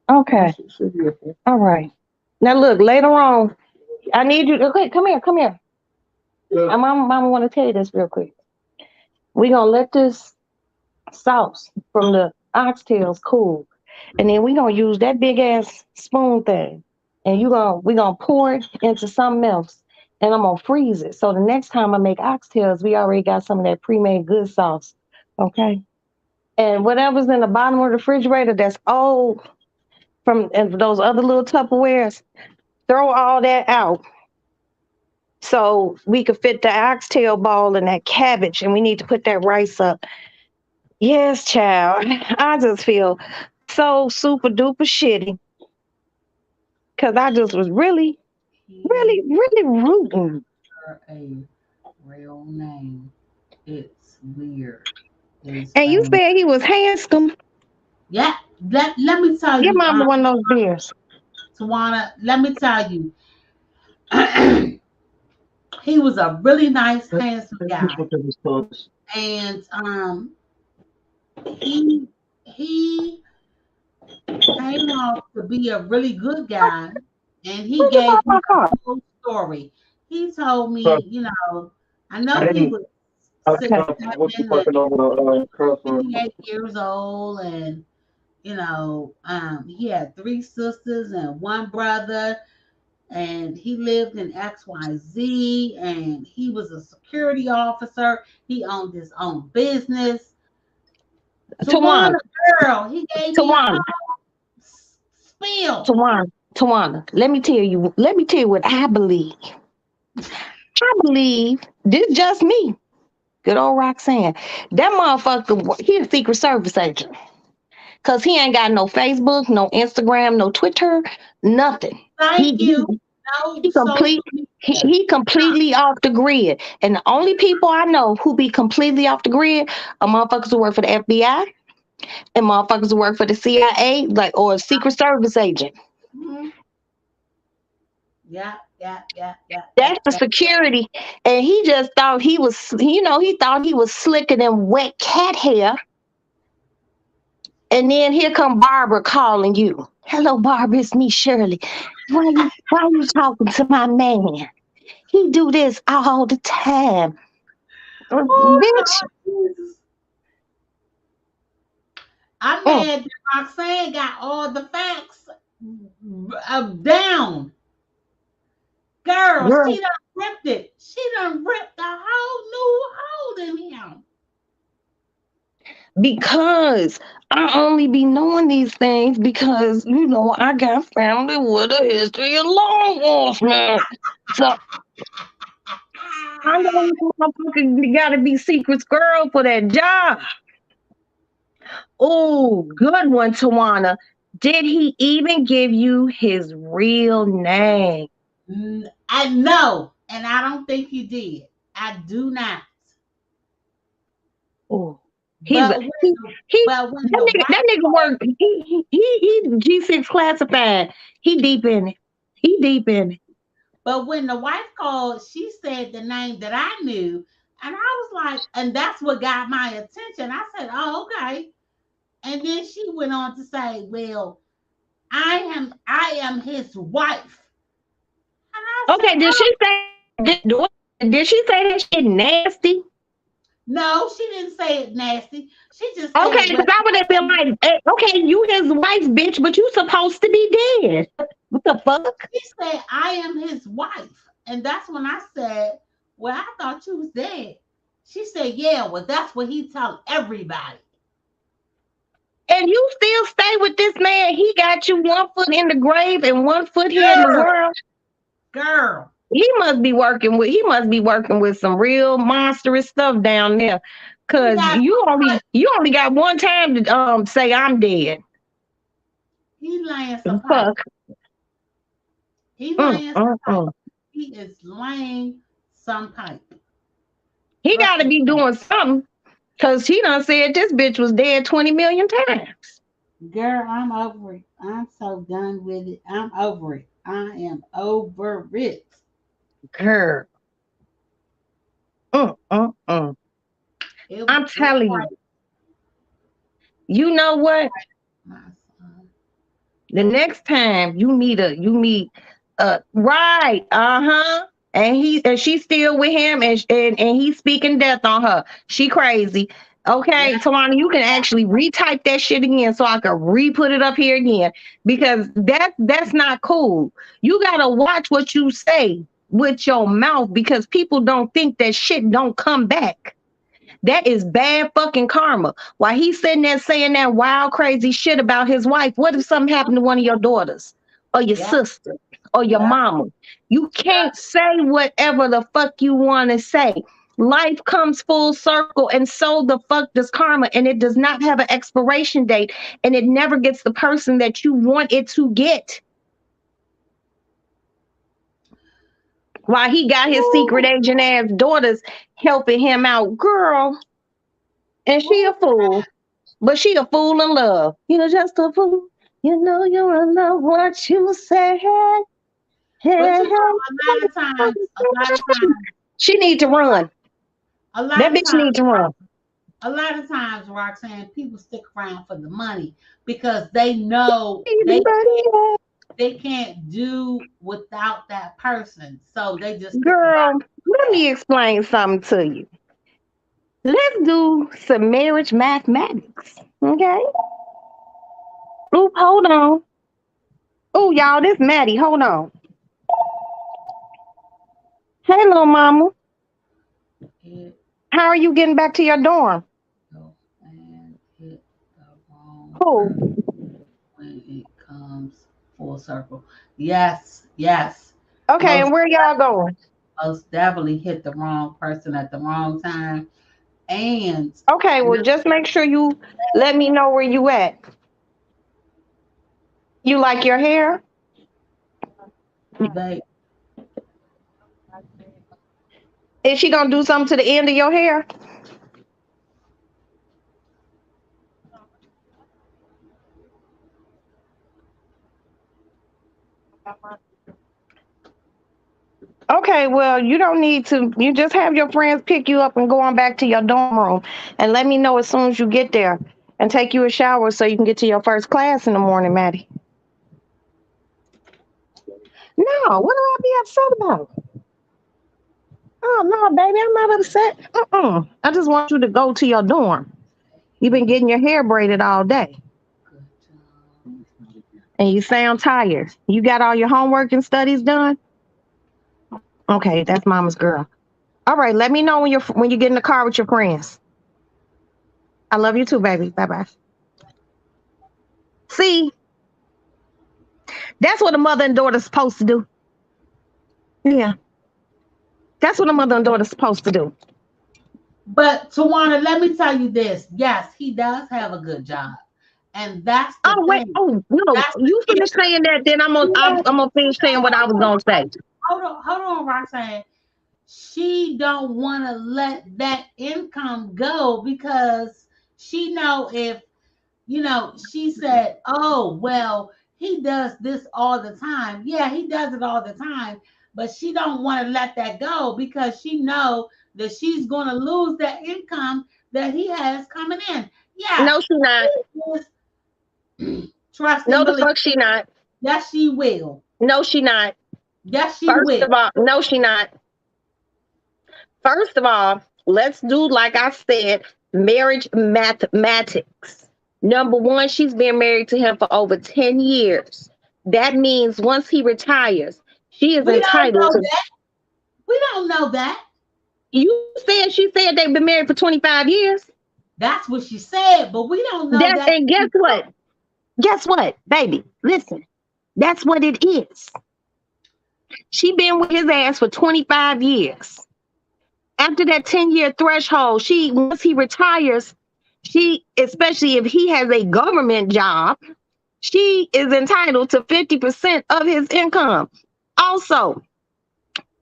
Speaker 1: Okay. All right. Now look, later on, I need you to okay, come here, come here. My mama want to tell you this real quick. We gonna let this sauce from the oxtails cool, and then we gonna use that big ass spoon thing, and we gonna pour it into something else, and I'm gonna freeze it. So the next time I make oxtails, we already got some of that pre-made good sauce. Okay. And whatever's in the bottom of the refrigerator that's old from and those other little Tupperwares, throw all that out so we could fit the oxtail ball and that cabbage, and we need to put that rice up. Yes, child. I just feel so super duper shitty because I just was really, really, really rooting.
Speaker 2: her a real name. It's weird. It's
Speaker 1: And you
Speaker 2: funny.
Speaker 1: said he was handsome.
Speaker 2: Yeah, let me tell
Speaker 1: Your
Speaker 2: you,
Speaker 1: mama one of those beers.
Speaker 2: Tawana, let me tell you, he was a really nice, handsome guy. And he he came off to be a really good guy, and he
Speaker 1: Where's the
Speaker 2: gave me
Speaker 1: my
Speaker 2: the
Speaker 1: car?
Speaker 2: whole story. He told me, I know he was
Speaker 1: Okay.
Speaker 2: 6'7" and 58 years old, and he had three sisters and one brother, and he lived in XYZ, and he was a security officer. He owned his own business.
Speaker 1: Tawana,
Speaker 2: Tawana, girl, he gave me a
Speaker 1: Tawana,
Speaker 2: whole spiel.
Speaker 1: Tawana. Let me tell you what I believe. I believe this just me. Good old Roxanne. That motherfucker, he a Secret Service agent. Cause he ain't got no Facebook, no Instagram, no Twitter, nothing. He
Speaker 2: Thank
Speaker 1: he,
Speaker 2: you. No
Speaker 1: he
Speaker 2: social
Speaker 1: complete
Speaker 2: media.
Speaker 1: he completely off the grid. And the only people I know who be completely off the grid are motherfuckers who work for the FBI and motherfuckers who work for the CIA, like or a Secret Service agent.
Speaker 2: Mhm. Yeah, yeah, yeah, yeah, yeah,
Speaker 1: That's the
Speaker 2: yeah.
Speaker 1: security. And he just thought he was, he thought he was slicker than wet cat hair. And then here come Barbara calling you. Hello, Barbara, it's me, Shirley. Why you talking to my man? He do this all the time.
Speaker 2: Oh,
Speaker 1: Bitch.
Speaker 2: Lord Jesus. I'm
Speaker 1: Mm,
Speaker 2: mad that Roxanne got all the facts down. Girl,
Speaker 1: girl,
Speaker 2: she done ripped it. She done ripped a whole new hole in him.
Speaker 1: because I only be knowing these things because, I got family with a history of law enforcement. So I know you motherfucker gotta be secrets girl for that job. Oh, good one, Tawana. Did he even give you his real name?
Speaker 2: I know, and I don't think he did. I do not.
Speaker 1: Oh, he's a
Speaker 2: But when
Speaker 1: he
Speaker 2: the,
Speaker 1: he
Speaker 2: but when
Speaker 1: that
Speaker 2: the
Speaker 1: nigga
Speaker 2: wife
Speaker 1: that nigga
Speaker 2: called,
Speaker 1: work. He G6 classified. He deep in it. He deep in it.
Speaker 2: but when the wife called, she said the name that I knew, and I was like, and that's what got my attention. I said, "Oh, okay." And then she went on to say, "Well, I am his wife," and I said,
Speaker 1: Okay,
Speaker 2: "Oh,
Speaker 1: did she say that shit nasty?
Speaker 2: no," she didn't say it nasty. She just
Speaker 1: Okay,
Speaker 2: said,
Speaker 1: because
Speaker 2: "Well,
Speaker 1: I would have been like, okay, you his wife, bitch, but you supposed to be dead. What the fuck?
Speaker 2: she said I am his wife," and that's when I said, "Well, I thought you was dead." She said, "Yeah, well, that's what he tell everybody."
Speaker 1: And you still stay with this man. He got you one foot in the grave and one foot here in the
Speaker 2: Girl,
Speaker 1: world.
Speaker 2: girl.
Speaker 1: He must be working with some real monstrous stuff down there.
Speaker 2: He
Speaker 1: Cause
Speaker 2: got
Speaker 1: you only got one time to say I'm dead.
Speaker 2: he laying some pipe.
Speaker 1: Fuck.
Speaker 2: He
Speaker 1: Mm,
Speaker 2: laying some
Speaker 1: mm,
Speaker 2: pipe.
Speaker 1: mm.
Speaker 2: He is laying some pipe.
Speaker 1: He
Speaker 2: Trust
Speaker 1: gotta
Speaker 2: and
Speaker 1: be
Speaker 2: believe.
Speaker 1: doing something. Cause he done said this bitch was dead 20 million times.
Speaker 2: Girl, I'm over it. I'm so done with it. I'm over it. I am over it.
Speaker 1: Girl. Mm. I'm
Speaker 2: It
Speaker 1: telling you.
Speaker 2: breaks
Speaker 1: You know what?
Speaker 2: my son.
Speaker 1: The next time you meet right, and she's still with him and he's speaking death on her. She crazy.
Speaker 2: Yeah,
Speaker 1: Okay, Talana, you can actually retype that shit again so I can re-put it up here again because that's not cool. You gotta watch what you say with your mouth because people don't think that shit don't come back. That is bad fucking karma. While he's sitting there saying that wild, crazy shit about his wife, what if something happened to one of your daughters or your
Speaker 2: yeah,
Speaker 1: sister or your
Speaker 2: yeah.
Speaker 1: mama? You can't say whatever the fuck you want to say. Life comes full circle, and so the fuck does karma, and it does not have an expiration date, and it never gets the person that you want it to get. while he got his secret
Speaker 2: Ooh,
Speaker 1: agent ass daughters helping him out, girl. And she a
Speaker 2: ooh.
Speaker 1: fool, but she a fool in love. You're just a fool. You know you're in love. What you say? Hey,
Speaker 2: But
Speaker 1: hey,
Speaker 2: you know,
Speaker 1: she need to run.
Speaker 2: a lot
Speaker 1: That
Speaker 2: of
Speaker 1: bitch
Speaker 2: times,
Speaker 1: need to run.
Speaker 2: a lot of times, Roxanne, people stick around for the money because they know they can't do without that person. So they just stick around
Speaker 1: Girl,
Speaker 2: for
Speaker 1: let
Speaker 2: that.
Speaker 1: me explain something to you. Let's do some marriage mathematics. Okay? Oop, hold on. Oh, y'all, this Maddie. Hold on. Hey, little mama.
Speaker 2: It
Speaker 1: How are you getting back to your dorm?
Speaker 2: go and hit the wrong person
Speaker 1: Cool.
Speaker 2: when it comes full circle. Yes, yes.
Speaker 1: Okay, and
Speaker 2: Most
Speaker 1: where y'all going?
Speaker 2: most definitely hit the wrong person at the wrong time. And
Speaker 1: Okay, well, just make sure you let me know where you at. You like your hair?
Speaker 2: they
Speaker 1: Is she gonna do something to the end of your hair? Okay, well, you don't need to. You just have your friends pick you up and go on back to your dorm room and let me know as soon as you get there and take you a shower so you can get to your first class in the morning, Maddie. No, what do I be upset about? Oh, no, baby, I'm not upset. I just want you to go to your dorm. You've been
Speaker 2: did
Speaker 1: getting your hair braided all day
Speaker 2: good job.
Speaker 1: and you sound tired. You got all your homework and studies done? Okay, that's mama's girl. All right, let me know when you get in the car with your friends. I love you too, baby. Bye bye. See, that's what a mother and daughter's supposed to do. Yeah, that's what a mother and daughter's supposed to do.
Speaker 2: But Tawana, let me tell you this. Yes, he does have a good job. And that's the
Speaker 1: Oh wait,
Speaker 2: thing.
Speaker 1: oh no,
Speaker 2: That's
Speaker 1: you
Speaker 2: the
Speaker 1: finish saying that, then
Speaker 2: thing.
Speaker 1: I'm gonna finish saying what I was gonna say.
Speaker 2: Hold on, Roxanne. She don't want to let that income go because she know if she said, oh well, he does this all the time. Yeah, he does it all the time, but she don't want to let that go because she know that she's going to lose that income that he has coming in. Yes,
Speaker 1: No, she not.
Speaker 2: he is. Trust and
Speaker 1: No, the
Speaker 2: believe.
Speaker 1: fuck she not.
Speaker 2: Yes, she will.
Speaker 1: No, she not.
Speaker 2: Yes, she
Speaker 1: First
Speaker 2: will.
Speaker 1: of all, no, she not. First of all, let's do like I said, marriage mathematics. Number one, she's been married to him for over 10 years. That means once he retires, she is
Speaker 2: We don't
Speaker 1: entitled
Speaker 2: know
Speaker 1: to.
Speaker 2: that. We don't know that.
Speaker 1: She said they've been married for 25 years.
Speaker 2: That's what she said, but we don't know
Speaker 1: That
Speaker 2: that.
Speaker 1: and guess what? Guess what, baby? Listen, that's what it is. She been with his ass for 25 years. After that 10-year threshold, once he retires, especially if he has a government job, she is entitled to 50% of his income. Also,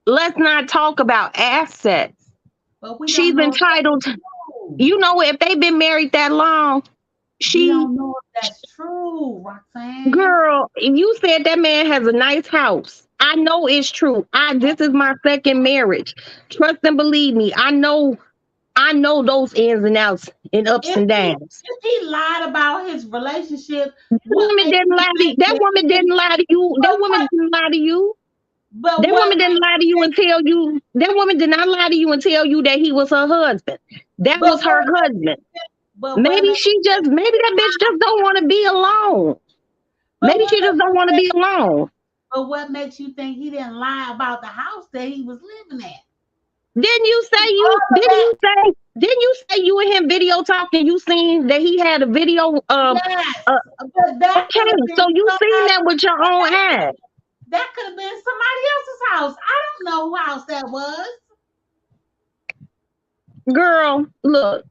Speaker 1: let's not talk about assets.
Speaker 2: But we
Speaker 1: She's
Speaker 2: don't know if
Speaker 1: entitled,
Speaker 2: that's true.
Speaker 1: if they've been married that long,
Speaker 2: We
Speaker 1: she,
Speaker 2: don't know if that's true, Roxanne.
Speaker 1: girl, you said that man has a nice house. I know it's true. This is my second marriage. Trust and believe me. I know those ins and outs and ups
Speaker 2: If
Speaker 1: and
Speaker 2: he
Speaker 1: downs.
Speaker 2: if he lied about his relationship,
Speaker 1: That
Speaker 2: what
Speaker 1: woman
Speaker 2: makes
Speaker 1: didn't
Speaker 2: you
Speaker 1: lie to you.
Speaker 2: think
Speaker 1: That
Speaker 2: that
Speaker 1: woman
Speaker 2: his
Speaker 1: didn't lie to you. That
Speaker 2: but
Speaker 1: woman
Speaker 2: what
Speaker 1: didn't lie to you.
Speaker 2: but
Speaker 1: That
Speaker 2: what
Speaker 1: woman didn't
Speaker 2: makes
Speaker 1: lie to
Speaker 2: you
Speaker 1: you
Speaker 2: think
Speaker 1: and tell you. That woman did not lie to you and tell you that he was her husband. That was
Speaker 2: but
Speaker 1: her
Speaker 2: what
Speaker 1: husband.
Speaker 2: what
Speaker 1: Maybe
Speaker 2: makes
Speaker 1: she just, maybe that bitch just don't want to be alone.
Speaker 2: but
Speaker 1: Maybe
Speaker 2: what
Speaker 1: she just don't want to
Speaker 2: makes
Speaker 1: be alone.
Speaker 2: but what makes you think he didn't lie about the house that he was living at?
Speaker 1: Didn't you say you?
Speaker 2: All of
Speaker 1: Didn't
Speaker 2: that,
Speaker 1: you say? Didn't you say you and him video talking? You seen that he had a video of.
Speaker 2: yes.
Speaker 1: Uh,
Speaker 2: But that
Speaker 1: okay,
Speaker 2: could have
Speaker 1: so
Speaker 2: been
Speaker 1: you seen
Speaker 2: somebody
Speaker 1: that with your own eyes.
Speaker 2: that could have been somebody else's house. I don't know whose house that was.
Speaker 1: Girl, look,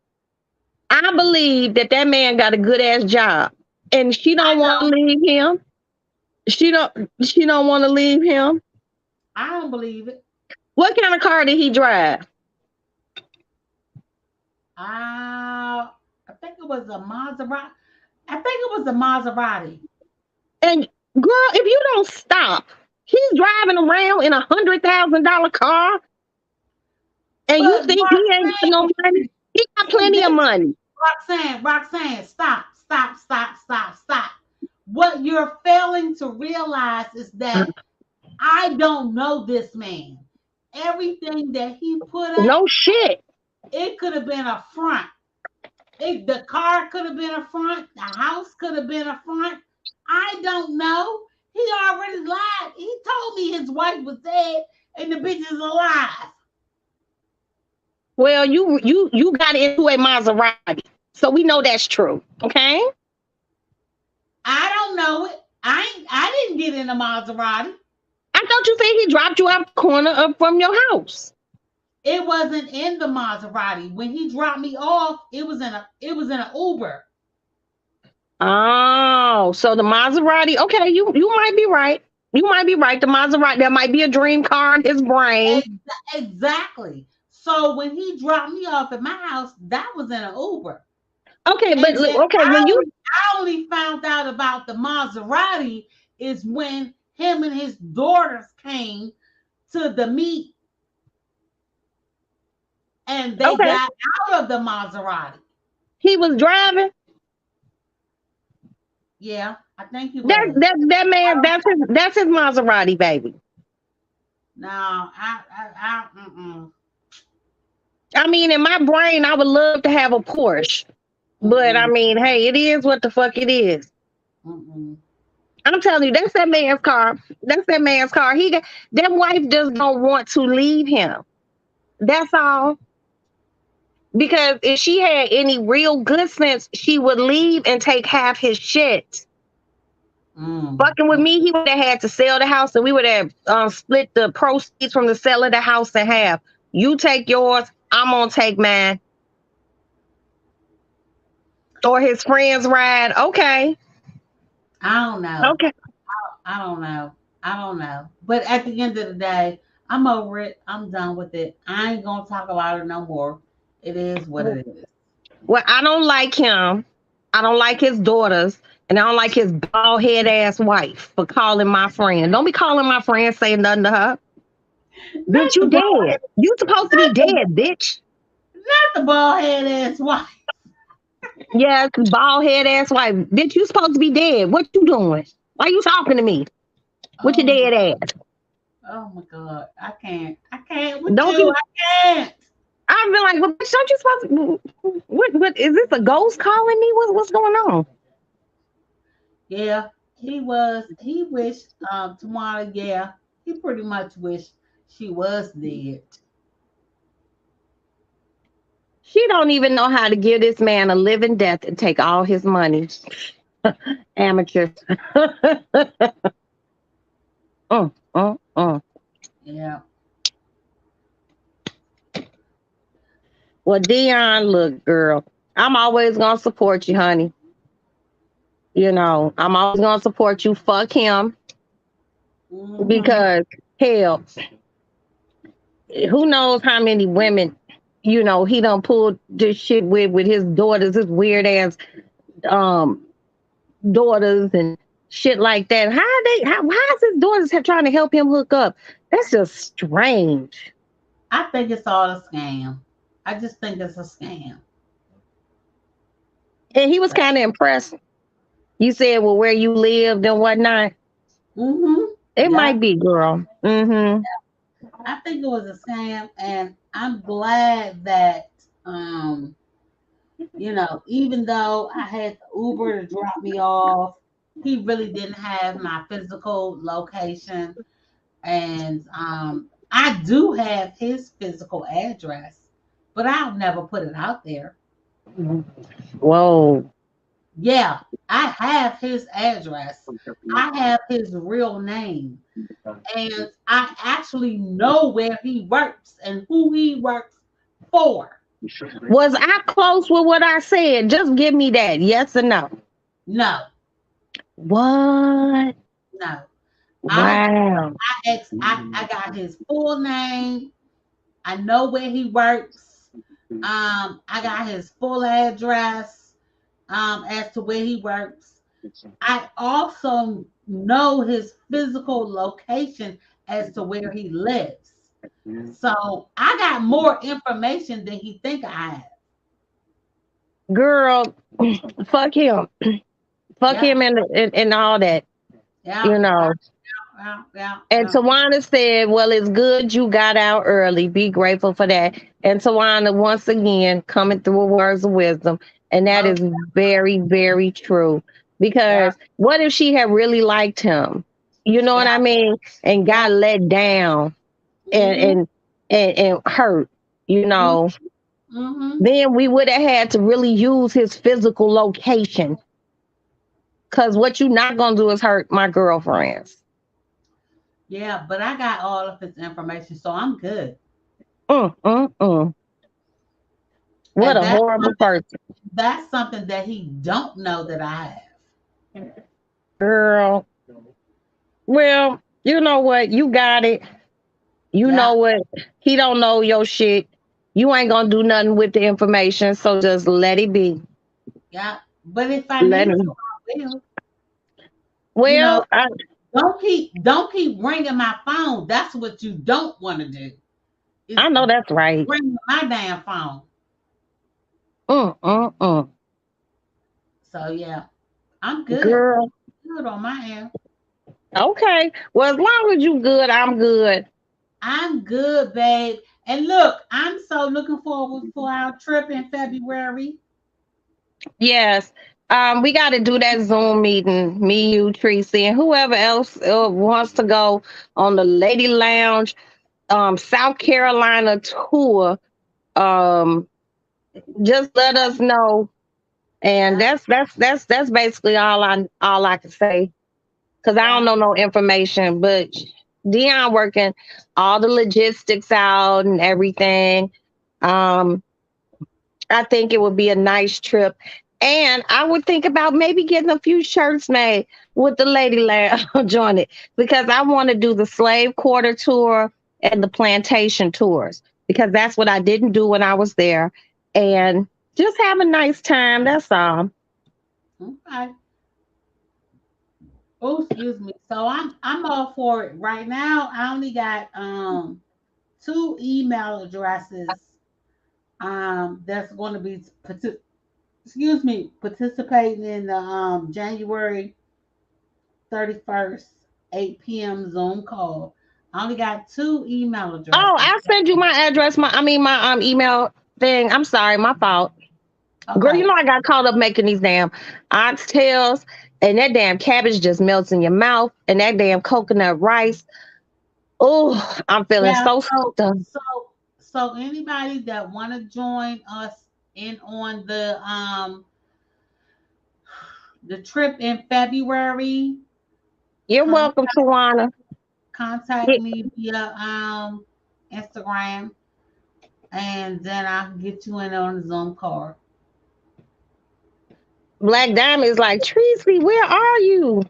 Speaker 1: I believe that man got a good ass job, and she
Speaker 2: I
Speaker 1: don't want to
Speaker 2: know.
Speaker 1: leave him. She don't. She don't want to leave him.
Speaker 2: I don't believe it.
Speaker 1: What kind of car did he drive?
Speaker 2: I think it was a Maserati. I think it was a Maserati.
Speaker 1: And girl, if you don't stop, he's driving around in $100,000 car, and you
Speaker 2: But
Speaker 1: think he ain't got no money? He got plenty of money.
Speaker 2: Roxanne, stop. What you're failing to realize is that I don't know this man. Everything that he put up,
Speaker 1: No shit.
Speaker 2: it could have been a front. The car could have been a front. The house could have been a front. I don't know. He already lied. He told me his wife was dead and the bitch is alive.
Speaker 1: Well, you got into a Maserati, so we know that's true. Okay.
Speaker 2: I don't know it. I didn't get in a Maserati.
Speaker 1: I thought you said he dropped you out the corner up from your house.
Speaker 2: It wasn't in the Maserati. When he dropped me off, it was in an Uber.
Speaker 1: Oh, so the Maserati. Okay, you might be right. You might be right. The Maserati, there might be a dream car in his brain.
Speaker 2: Exactly. So when he dropped me off at my house, that was in an Uber.
Speaker 1: Okay, but
Speaker 2: And then
Speaker 1: okay, when you
Speaker 2: I only found out about the Maserati is when him and his daughters came to the meet and they
Speaker 1: okay,
Speaker 2: got out of the Maserati.
Speaker 1: he was driving.
Speaker 2: Yeah, I think he
Speaker 1: That
Speaker 2: was.
Speaker 1: that man, that's his Maserati, baby.
Speaker 2: No, mm-mm.
Speaker 1: I mean, in my brain, I would love to have a Porsche, but I
Speaker 2: Mm-mm.
Speaker 1: mean, hey, it is what the fuck it is.
Speaker 2: Mm-mm.
Speaker 1: I'm telling you, that's that man's car. That's that man's car. That wife just don't want to leave him. That's all. Because if she had any real good sense, she would leave and take half his shit. Fucking with me, he would have had to sell the house, and we would have split the proceeds from the sale of the house in half. You take yours, I'm gonna take mine. Or his friends ride. Okay.
Speaker 2: I don't know.
Speaker 1: Okay.
Speaker 2: I don't know. I don't know. But at the end of the day, I'm over it. I'm done with it. I ain't gonna talk about it no more. It is what it is.
Speaker 1: Well, I don't like him. I don't like his daughters. And I don't like his bald head ass wife for calling my friend. Don't be calling my friend saying nothing to her.
Speaker 2: Not
Speaker 1: Bitch,
Speaker 2: the
Speaker 1: you
Speaker 2: bald,
Speaker 1: dead. You supposed to be dead, bitch.
Speaker 2: not the bald head ass wife.
Speaker 1: Yes, bald head ass wife. Bitch, you supposed to be dead. What you doing? Why you talking to me? What you
Speaker 2: Oh my,
Speaker 1: dead at?
Speaker 2: oh my God. I can't. I can't with
Speaker 1: Don't
Speaker 2: you.
Speaker 1: be.
Speaker 2: I can't.
Speaker 1: I've been like, well, bitch, don't you supposed to? What is this a ghost calling me? What's going on?
Speaker 2: Yeah, he was. He wished tomorrow, yeah. He pretty much wished she was dead.
Speaker 1: She don't even know how to give this man a living death and take all his money. Amateur. Mm, mm, mm.
Speaker 2: Yeah.
Speaker 1: Well, Dionne, look, girl, I'm always gonna support you, honey. You know, I'm always gonna support you. Fuck him
Speaker 2: Hmm.
Speaker 1: because hell, who knows how many women, he done pulled this shit with his daughters, his weird ass um daughters and shit like that. How is his daughters trying to help him hook up? That's just strange.
Speaker 2: I think it's all a scam. I just think it's a scam.
Speaker 1: And he was kind of impressed. You said, well, where you lived and whatnot.
Speaker 2: Mm-hmm.
Speaker 1: It
Speaker 2: Yeah.
Speaker 1: might be, girl. Mm-hmm.
Speaker 2: I think it was a scam, and I'm glad that even though I had the Uber to drop me off, he really didn't have my physical location. And I do have his physical address, but I'll never put it out there.
Speaker 1: Whoa.
Speaker 2: Yeah, I have his address. I have his real name. And I actually know where he works and who he works for.
Speaker 1: Was I close with what I said? Just give me that. Yes or no?
Speaker 2: No,
Speaker 1: What?
Speaker 2: no. I
Speaker 1: Wow.
Speaker 2: I got his full name. I know where he works. I got his full address as to where he works. I also know his physical location as to where he lives. So I got more information than he think I have.
Speaker 1: Girl, fuck him. Fuck
Speaker 2: Yeah,
Speaker 1: him and all that,
Speaker 2: yeah,
Speaker 1: you know.
Speaker 2: yeah, yeah,
Speaker 1: And
Speaker 2: yeah.
Speaker 1: Tawana said, well, it's good you got out early. Be grateful for that. And Tawana, once again, coming through with words of wisdom. And that
Speaker 2: Most,
Speaker 1: is very, very true.
Speaker 2: yeah,
Speaker 1: Because what if she had really liked him? You know what
Speaker 2: yeah,
Speaker 1: I mean? And
Speaker 2: yeah.
Speaker 1: got let down and
Speaker 2: Mm-hmm,
Speaker 1: hurt, you know.
Speaker 2: mm-hmm.
Speaker 1: Then we would have had to really use his physical location. Cause what you not gonna do is hurt my girlfriends.
Speaker 2: Yeah, but I got all of his information, so I'm good.
Speaker 1: Mm, mm, mm. What
Speaker 2: And
Speaker 1: a horrible person.
Speaker 2: that's something that he don't know that I have.
Speaker 1: Girl. Well, you know what? You got it. You
Speaker 2: Yeah,
Speaker 1: know what? He don't know your shit. You ain't gonna do nothing with the information, so just let it be.
Speaker 2: yeah. But if I
Speaker 1: Let
Speaker 2: need to,
Speaker 1: him.
Speaker 2: I will. You know,
Speaker 1: Well,
Speaker 2: don't keep ringing my phone. That's what you don't want to do. Is
Speaker 1: I know that's right.
Speaker 2: ring my damn phone.
Speaker 1: Mm, mm, mm.
Speaker 2: So yeah, I'm good.
Speaker 1: Girl.
Speaker 2: Good on my end.
Speaker 1: Okay. Well, as long as you good, I'm good.
Speaker 2: I'm good, babe. And look, I'm so looking forward for our trip in February.
Speaker 1: Yes. We got to do that Zoom meeting. Me, you, Tracy, and whoever else wants to go on the Lady Lounge South Carolina tour. Um, just let us know. And
Speaker 2: Yeah,
Speaker 1: that's basically all I can say because I
Speaker 2: yeah.
Speaker 1: don't know no information. But Dionne working all the logistics out and everything. Um, I think it would be a nice trip. And I would think about maybe getting a few shirts made with the Lady Lounge on it because I want to do the slave quarter tour and the plantation tours because that's what I didn't do when I was there. And just have a nice time. That's all.
Speaker 2: Okay. Oh, excuse me. So I'm all for it. Right now, I only got two email addresses that's going to be participating in the January 31st 8 p.m. Zoom call. I only got two email
Speaker 1: Oh,
Speaker 2: addresses.
Speaker 1: I'll send you my address. My email thing. I'm sorry, my fault. Girl, you
Speaker 2: Okay.
Speaker 1: know I got caught up making these damn oxtails, and that damn cabbage just melts in your mouth, and that damn coconut rice. Oh, I'm feeling
Speaker 2: Yeah.
Speaker 1: so
Speaker 2: So
Speaker 1: stuffed.
Speaker 2: so so anybody that want to join us in on the trip in February,
Speaker 1: You're
Speaker 2: con-
Speaker 1: welcome, Tawana.
Speaker 2: contact
Speaker 1: Yeah,
Speaker 2: me via Instagram, and then I can get you in on the Zoom call.
Speaker 1: Black Diamond is like, Tracy, where are you?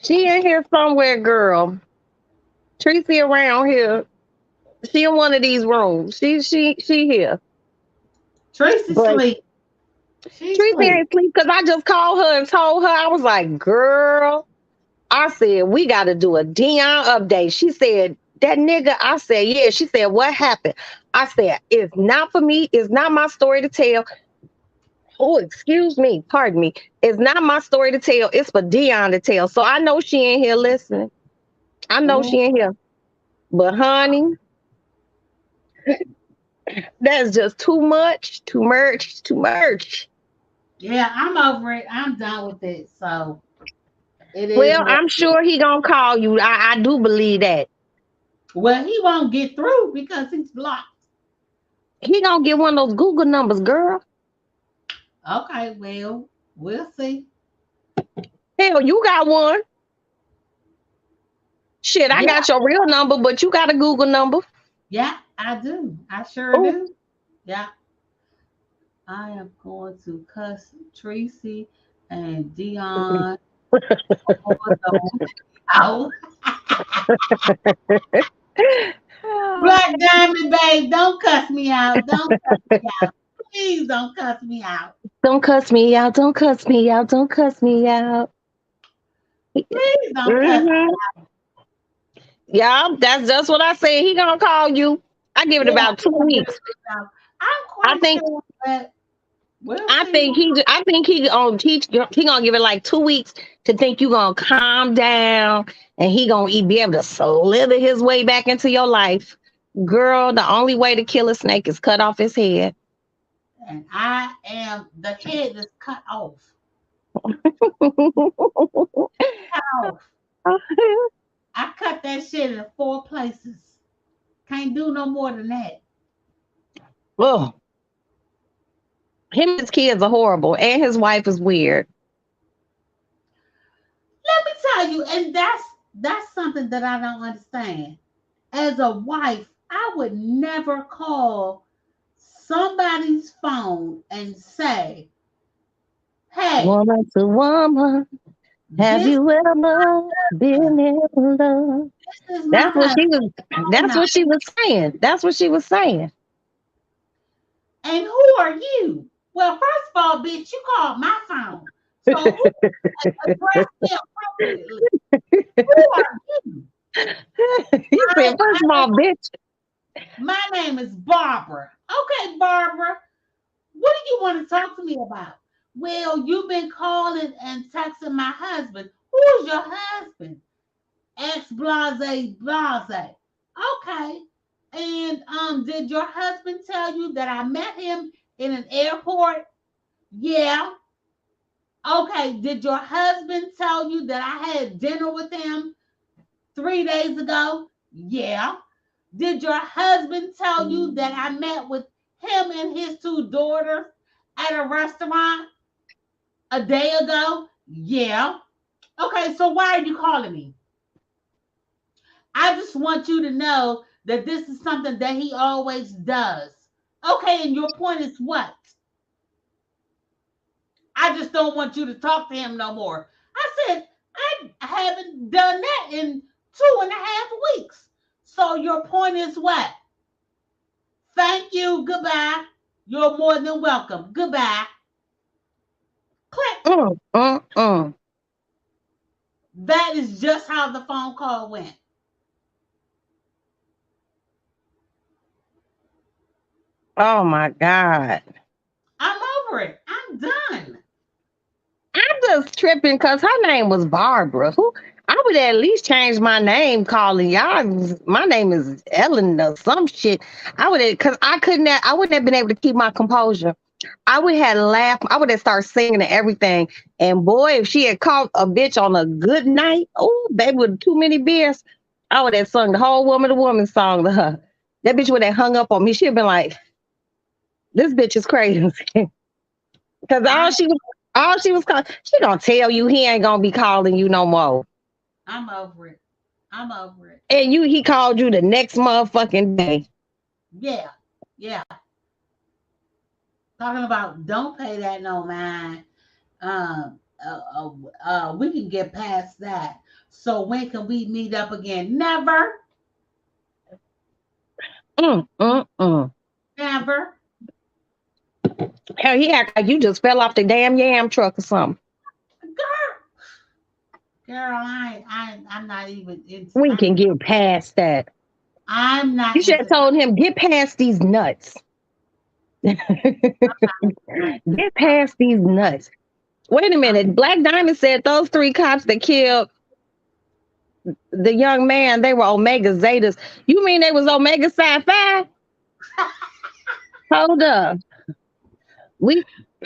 Speaker 1: She in here somewhere, girl. Tracy around here. She in one of these rooms. She here.
Speaker 2: Tracy
Speaker 1: But
Speaker 2: sleep. She
Speaker 1: Tracy
Speaker 2: sleep.
Speaker 1: ain't sleep because I just called her and told her. I was like, girl, I said, we got to do a Dion update. She said, that nigga, I said, yeah. She said, what happened? I said, it's not for me. It's not my story to tell. Oh, excuse me. Pardon me. It's not my story to tell. It's for Dion to tell. So I know she ain't here listening. I know
Speaker 2: Ooh,
Speaker 1: she ain't here. But honey, that's just too much, too much, too much.
Speaker 2: yeah, I'm over it. I'm done with it. So it is
Speaker 1: Well,
Speaker 2: what
Speaker 1: I'm
Speaker 2: it is.
Speaker 1: sure he gonna call you. I do believe that.
Speaker 2: Well, he won't get through because he's blocked.
Speaker 1: He gonna get one of those Google numbers, girl.
Speaker 2: Okay, well, we'll see.
Speaker 1: Hell, you got one. Shit, I
Speaker 2: Yeah,
Speaker 1: got your real number, but you got a Google number.
Speaker 2: yeah, I do. I sure
Speaker 1: Oh,
Speaker 2: do. Yeah, I am going to cuss Tracy and Dion. Oh, Black Diamond, babe, don't cuss me out. Don't cuss me out. Please don't cuss me out.
Speaker 1: Don't cuss me out. Don't cuss me out. Don't cuss me out.
Speaker 2: Please don't cuss me.
Speaker 1: Hmm. Yeah, that's just what I said. He gonna call you. I give it
Speaker 2: Yeah,
Speaker 1: about 2 weeks.
Speaker 2: I'm
Speaker 1: I
Speaker 2: quite
Speaker 1: think.
Speaker 2: sure that we'll
Speaker 1: I
Speaker 2: see.
Speaker 1: think he. I think he gonna give it like 2 weeks to think you gonna calm down, and he gonna be able to slither his way back into your life. Girl, the only way to kill a snake is cut off his head.
Speaker 2: And I am the head is cut off. Cut off. I cut that shit in 4 places. Can't do no more than that.
Speaker 1: Ugh. Him and his kids are horrible, and his wife is weird.
Speaker 2: Let me tell you, and that's something that I don't understand. As a wife, I would never call somebody's phone and say, "Hey,
Speaker 1: Woman to woman, have
Speaker 2: this
Speaker 1: you ever
Speaker 2: this
Speaker 1: been in love?
Speaker 2: is my
Speaker 1: That's what
Speaker 2: husband."
Speaker 1: she was.
Speaker 2: Oh
Speaker 1: That's
Speaker 2: no.
Speaker 1: what she was saying. That's what she was saying.
Speaker 2: And who are you? Well, first of all, bitch, you called my phone. So who address me appropriately? Who are you?
Speaker 1: He said, first of all, bitch.
Speaker 2: My name is Barbara. Okay, Barbara, what do you want to talk to me about? Well, you've been calling and texting my husband. Who's your husband? Ex blase blase. Okay. And did your husband tell you that I met him in an airport? Yeah. Okay. Did your husband tell you that I had dinner with him 3 days ago? Yeah. Did your husband tell you that I met with him and his two daughters at a restaurant a day ago? Yeah. Okay, so why are you calling me? I just want you to know that this is something that he always does. Okay, and your point is what? I just don't want you to talk to him no more. I said, I haven't done that in 2.5 weeks. So your point is what? Thank you. Goodbye. You're more than welcome. Goodbye. Click.
Speaker 1: Mm, mm, mm.
Speaker 2: That is just how the phone call went.
Speaker 1: Oh my God.
Speaker 2: I'm over it. I'm done.
Speaker 1: I'm just tripping because her name was Barbara. Who I would at least change my name calling y'all. My name is Ellen or some shit. I would because I wouldn't have been able to keep my composure. I would have laughed. I would have started singing and everything. And boy, if she had caught a bitch on a good night, oh baby, with too many beers, I would have sung the whole woman to woman song to her. That bitch would have hung up on me. She'd have been like, "This bitch is crazy." Because
Speaker 2: I
Speaker 1: all she was calling, she gonna tell you he ain't gonna be calling you no more.
Speaker 2: I'm over it. I'm over it.
Speaker 1: And he called you the next motherfucking day.
Speaker 2: Yeah. Yeah. Talking about don't pay that no mind. We can get past that. So when can we meet up again? Never,
Speaker 1: Mm, mm, mm.
Speaker 2: never.
Speaker 1: Hell, he act like you just fell off the damn yam truck or something.
Speaker 2: Girl, girl, I'm not even into.
Speaker 1: We can get past that.
Speaker 2: I'm
Speaker 1: You
Speaker 2: not
Speaker 1: should have
Speaker 2: into.
Speaker 1: told him, get past these nuts. Get past these nuts. Wait a minute. Black Diamond said those three cops that killed the young man, they were Omega Zetas. You mean they was Omega Psi Phi? Hold up. We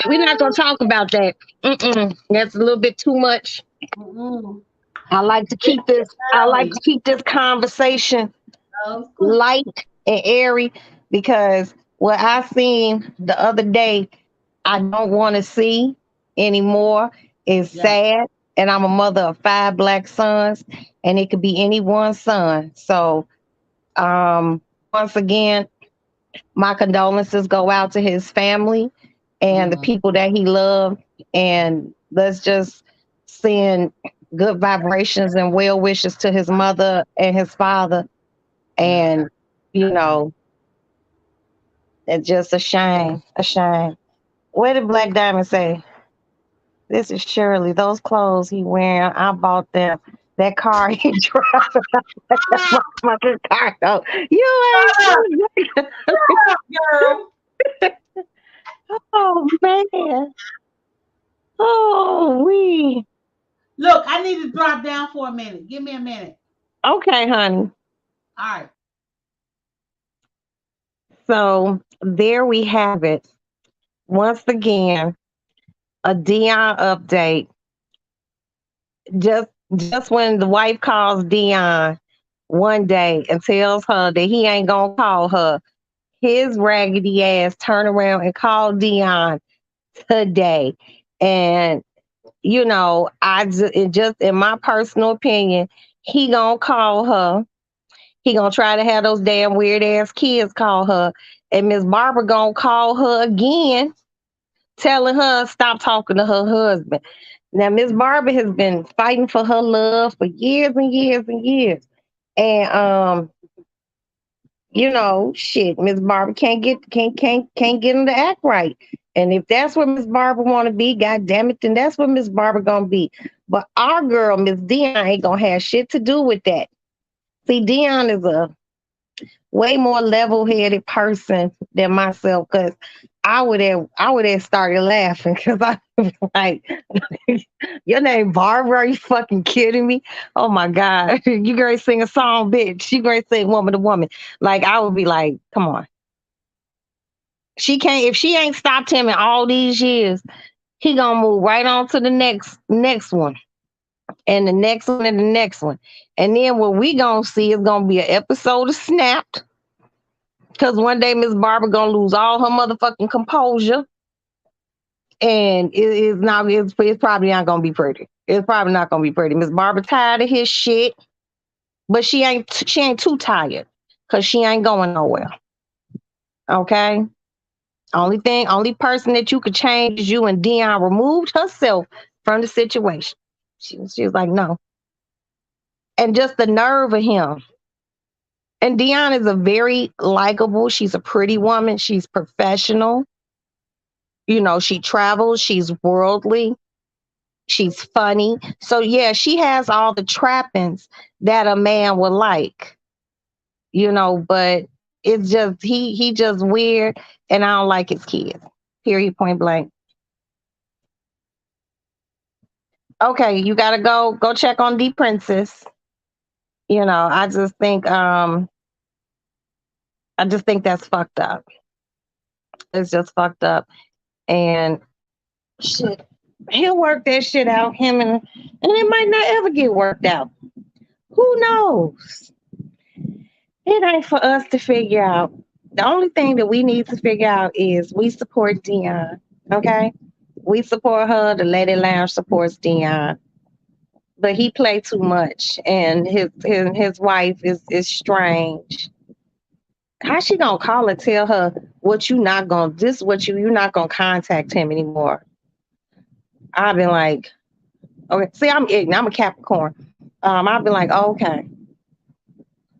Speaker 1: we're not gonna talk about that. Mm-mm. That's a little bit too much.
Speaker 2: Mm-mm.
Speaker 1: I like to
Speaker 2: It's
Speaker 1: keep this. I like
Speaker 2: early.
Speaker 1: to keep this conversation
Speaker 2: Of course.
Speaker 1: light and airy because what I seen the other day, I don't want to see anymore. Is
Speaker 2: Yeah.
Speaker 1: sad, and I'm a mother of 5 black sons, and it could be any one son. So, once again, my condolences go out to his family and the
Speaker 2: Mm.
Speaker 1: people that he loved, and let's just send good vibrations and well wishes to his mother and his father. And, you know, it's just a shame. A shame. What did Black Diamond say? This is Shirley. Those clothes he wearing, I bought them. That car he driving, that motherfucking car. Though. You
Speaker 2: Shut up,
Speaker 1: ain't.
Speaker 2: girl.
Speaker 1: Oh man. Oh we.
Speaker 2: Look, I need to drop down for a minute. Give me a minute.
Speaker 1: Okay, honey.
Speaker 2: All right.
Speaker 1: So there we have it. Once again, a Dion update. Just just when the wife calls Dion one day and tells her that he ain't gonna call her, his raggedy ass turn around and call Dion today. And it just in my personal opinion, he gonna call her. He gonna try to have those damn weird ass kids call her, and Miss Barbara gonna call her again, telling her stop talking to her husband. Now Miss Barbara has been fighting for her love for years and years and years, and shit, Miss Barbara can't get him to act right. And if that's what Miss Barbara want to be, god damn it, then that's what Miss Barbara gonna be. But our girl, Miss Dion, ain't gonna have shit to do with that. See, Dion is a way more level-headed person than myself, because I would have started laughing because I like your name Barbara. Are you fucking kidding me? Oh my God. You gonna sing a song, bitch. You gonna sing woman to woman. Like I would be like, come on. She can't if she ain't stopped him in all these years, he gonna move right on to the next one. And the next one and the next one. And then what we gonna see is gonna be an episode of Snapped. Cause one day Miss Barbara gonna lose all her motherfucking composure. And it's probably not gonna be pretty. It's probably not gonna be pretty. Miss Barbara tired of his shit, but she ain't too tired because she ain't going nowhere. Okay. Only person that you could change is you, and Dion removed herself from the situation. She was like, no. And just the nerve of him. And Dion is a very likable, she's a pretty woman, she's professional. She travels, she's worldly, she's funny. So yeah, she has all the trappings that a man would like, but it's just he just weird, and I don't like his kids. Period, point blank. Okay, you gotta go check on the princess. I just think that's fucked up. It's just fucked up. And shit, he'll work that shit out, him, and it might not ever get worked out. Who knows? It ain't for us to figure out. The only thing that we need to figure out is we support Dion. Okay? We support her. The Lady Lounge supports Dion. But he played too much, and his wife is strange. How she gonna call and tell her what you not gonna this what you're not gonna contact him anymore? I've been like, okay, see, I'm ignorant. I'm a Capricorn. I've been like, oh, okay,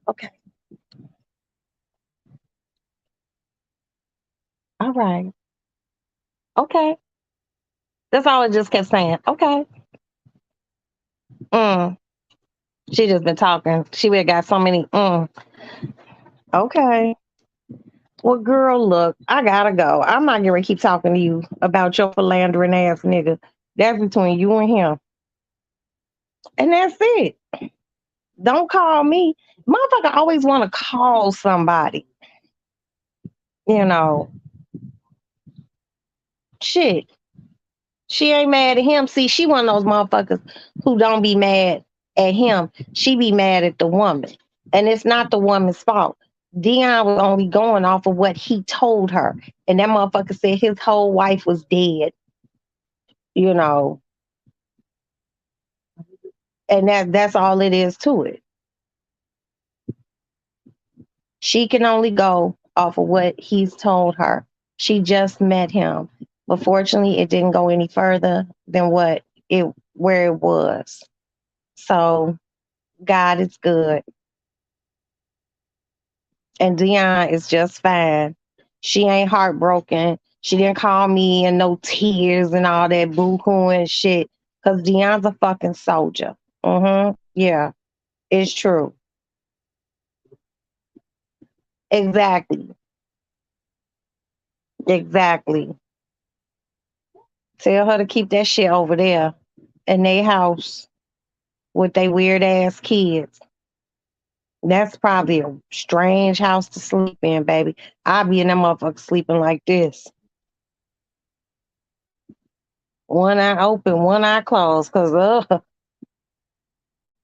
Speaker 1: okay, all right, okay. That's all I just kept saying. Okay. Mm. She just been talking. She would have got so many. Okay. Well, girl, look, I gotta go. I'm not gonna keep talking to you about your philandering ass nigga. That's between you and him. And that's it. Don't call me. Motherfucker always want to call somebody. You know, shit. She ain't mad at him. See, she one of those motherfuckers who don't be mad at him. She be mad at the woman. And it's not the woman's fault. Dion was only going off of what he told her. And that motherfucker said his whole wife was dead, you know, and that's all it is to it. She can only go off of what he's told her. She just met him. But fortunately it didn't go any further than where it was. So God is good. And Dionne is just fine. She ain't heartbroken. She didn't call me and no tears and all that boo-hoo and shit. Cause Dionne's a fucking soldier. Yeah, it's true. Exactly. Exactly. Tell her to keep that shit over there in their house with their weird ass kids. That's probably a strange house to sleep in, baby. I'll be in that motherfucker sleeping like this. One eye open, one eye closed, cause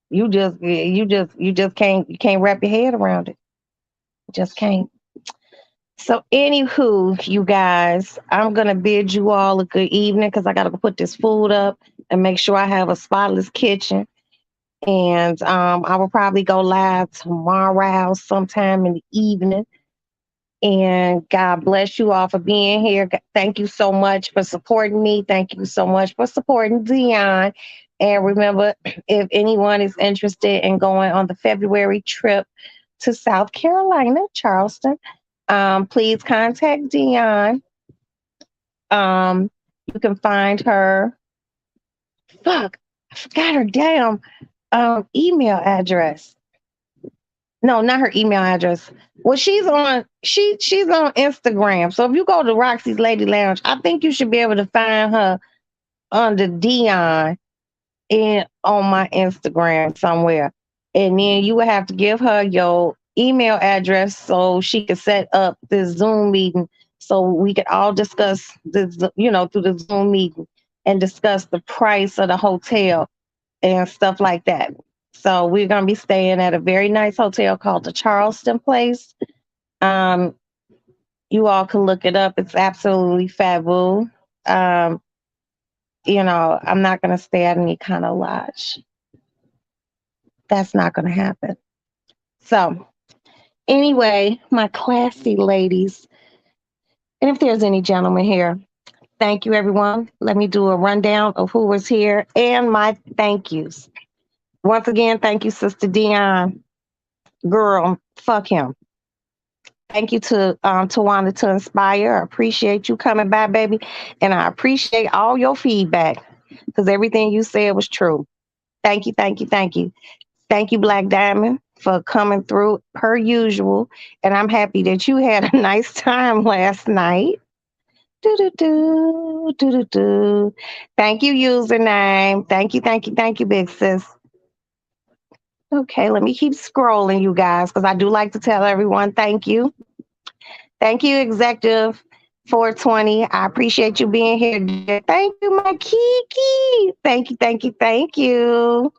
Speaker 1: you just can't wrap your head around it. Just can't. So anywho, you guys, I'm gonna bid you all a good evening because I gotta go put this food up and make sure I have a spotless kitchen. And I will probably go live tomorrow sometime in the evening. And God bless you all for being here. Thank you so much for supporting me. Thank you so much for supporting Dionne. And remember, if anyone is interested in going on the February trip to South Carolina, Charleston, please contact Dionne. Um, you can find her. Fuck, I forgot her damn email address. No, not her email address. Well, she's on Instagram. So if you go to Roxy's Lady Lounge, I think you should be able to find her under Dionne in on my Instagram somewhere. And then you would have to give her your email address so she could set up this Zoom meeting so we could all discuss this, through the Zoom meeting and discuss the price of the hotel and stuff like that. So we're gonna be staying at a very nice hotel called the Charleston Place. Um, you all can look it up. It's absolutely fabulous. Um, I'm not gonna stay at any kind of lodge. That's not gonna happen. So anyway, my classy ladies, and if there's any gentlemen here, thank you everyone. Let me do a rundown of who was here and my thank yous. Once again, thank you, Sister Dionne. Girl, fuck him. Thank you to Tawana to Inspire. I appreciate you coming by, baby. And I appreciate all your feedback because everything you said was true. Thank you, thank you, thank you. Thank you, Black Diamond, for coming through per usual. And I'm happy that you had a nice time last night. Do do do do do do. Thank you, username. Thank you, thank you, thank you, big sis. Okay, let me keep scrolling, you guys, because I do like to tell everyone thank you. Thank you, Executive 420. I appreciate you being here. Dear. Thank you, my Kiki. Thank you, thank you, thank you.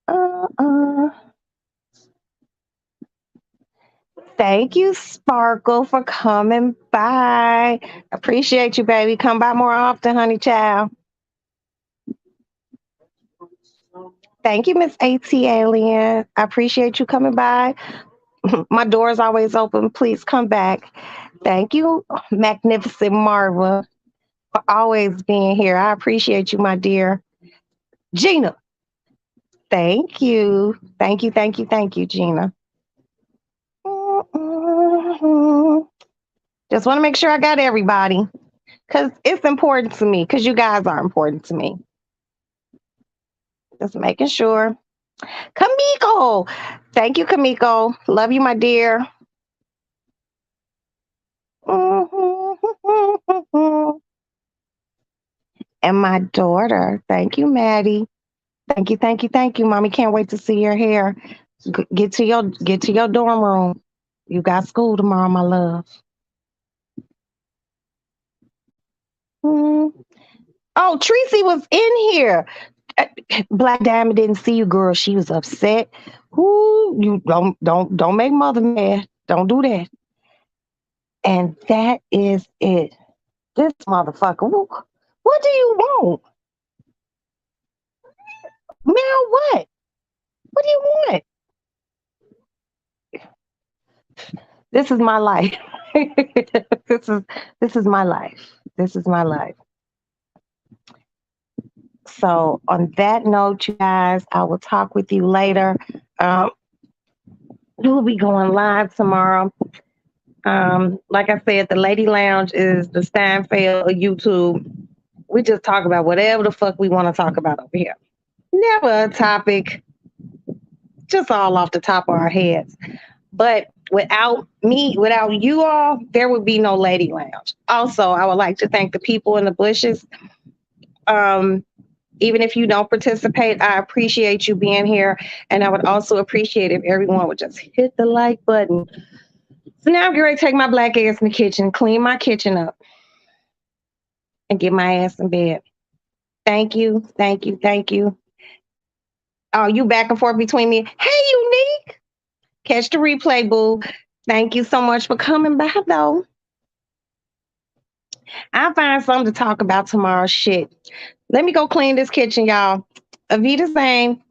Speaker 1: Uh-uh. Thank you, Sparkle, for coming by. Appreciate you, baby. Come by more often, honey child. Thank you, Miss AT Alien. I appreciate you coming by. My door is always open. Please come back. Thank you, Magnificent Marva, for always being here. I appreciate you, my dear. Gina, thank you. Thank you, thank you, thank you, Gina. Just want to make sure I got everybody because it's important to me because you guys are important to me. Just making sure. Kamiko, thank you, Kamiko. Love you, my dear. And my daughter, thank you, Maddie. Thank you, thank you, thank you, mommy. Can't wait to see your hair. Get to your dorm room. You got school tomorrow, my love. Mm. Oh, Tracy was in here. Black Diamond didn't see you, girl. She was upset. Ooh, you don't make mother mad. Don't do that. And that is it. This motherfucker. What do you want? Now what? What do you want? This is my life. this is my life. This is my life. So on that note, you guys, I will talk with you later. Um, we'll be going live tomorrow. Like I said, the Lady Lounge is the Steinfeld of YouTube. We just talk about whatever the fuck we want to talk about over here. Never a topic, just all off the top of our heads. But without me, without you all, there would be no Lady Lounge. Also, I would like to thank the people in the bushes. Um, Even if you don't participate, I appreciate you being here. And I would also appreciate if everyone would just hit the like button. So now I'm ready to take my black ass in the kitchen, clean my kitchen up, and get my ass in bed. Thank you, thank you, thank you. Oh, you back and forth between me. Hey, Unique. Catch the replay, boo. Thank you so much for coming by, though. I'll find something to talk about tomorrow. Shit. Let me go clean this kitchen, y'all. Avita same.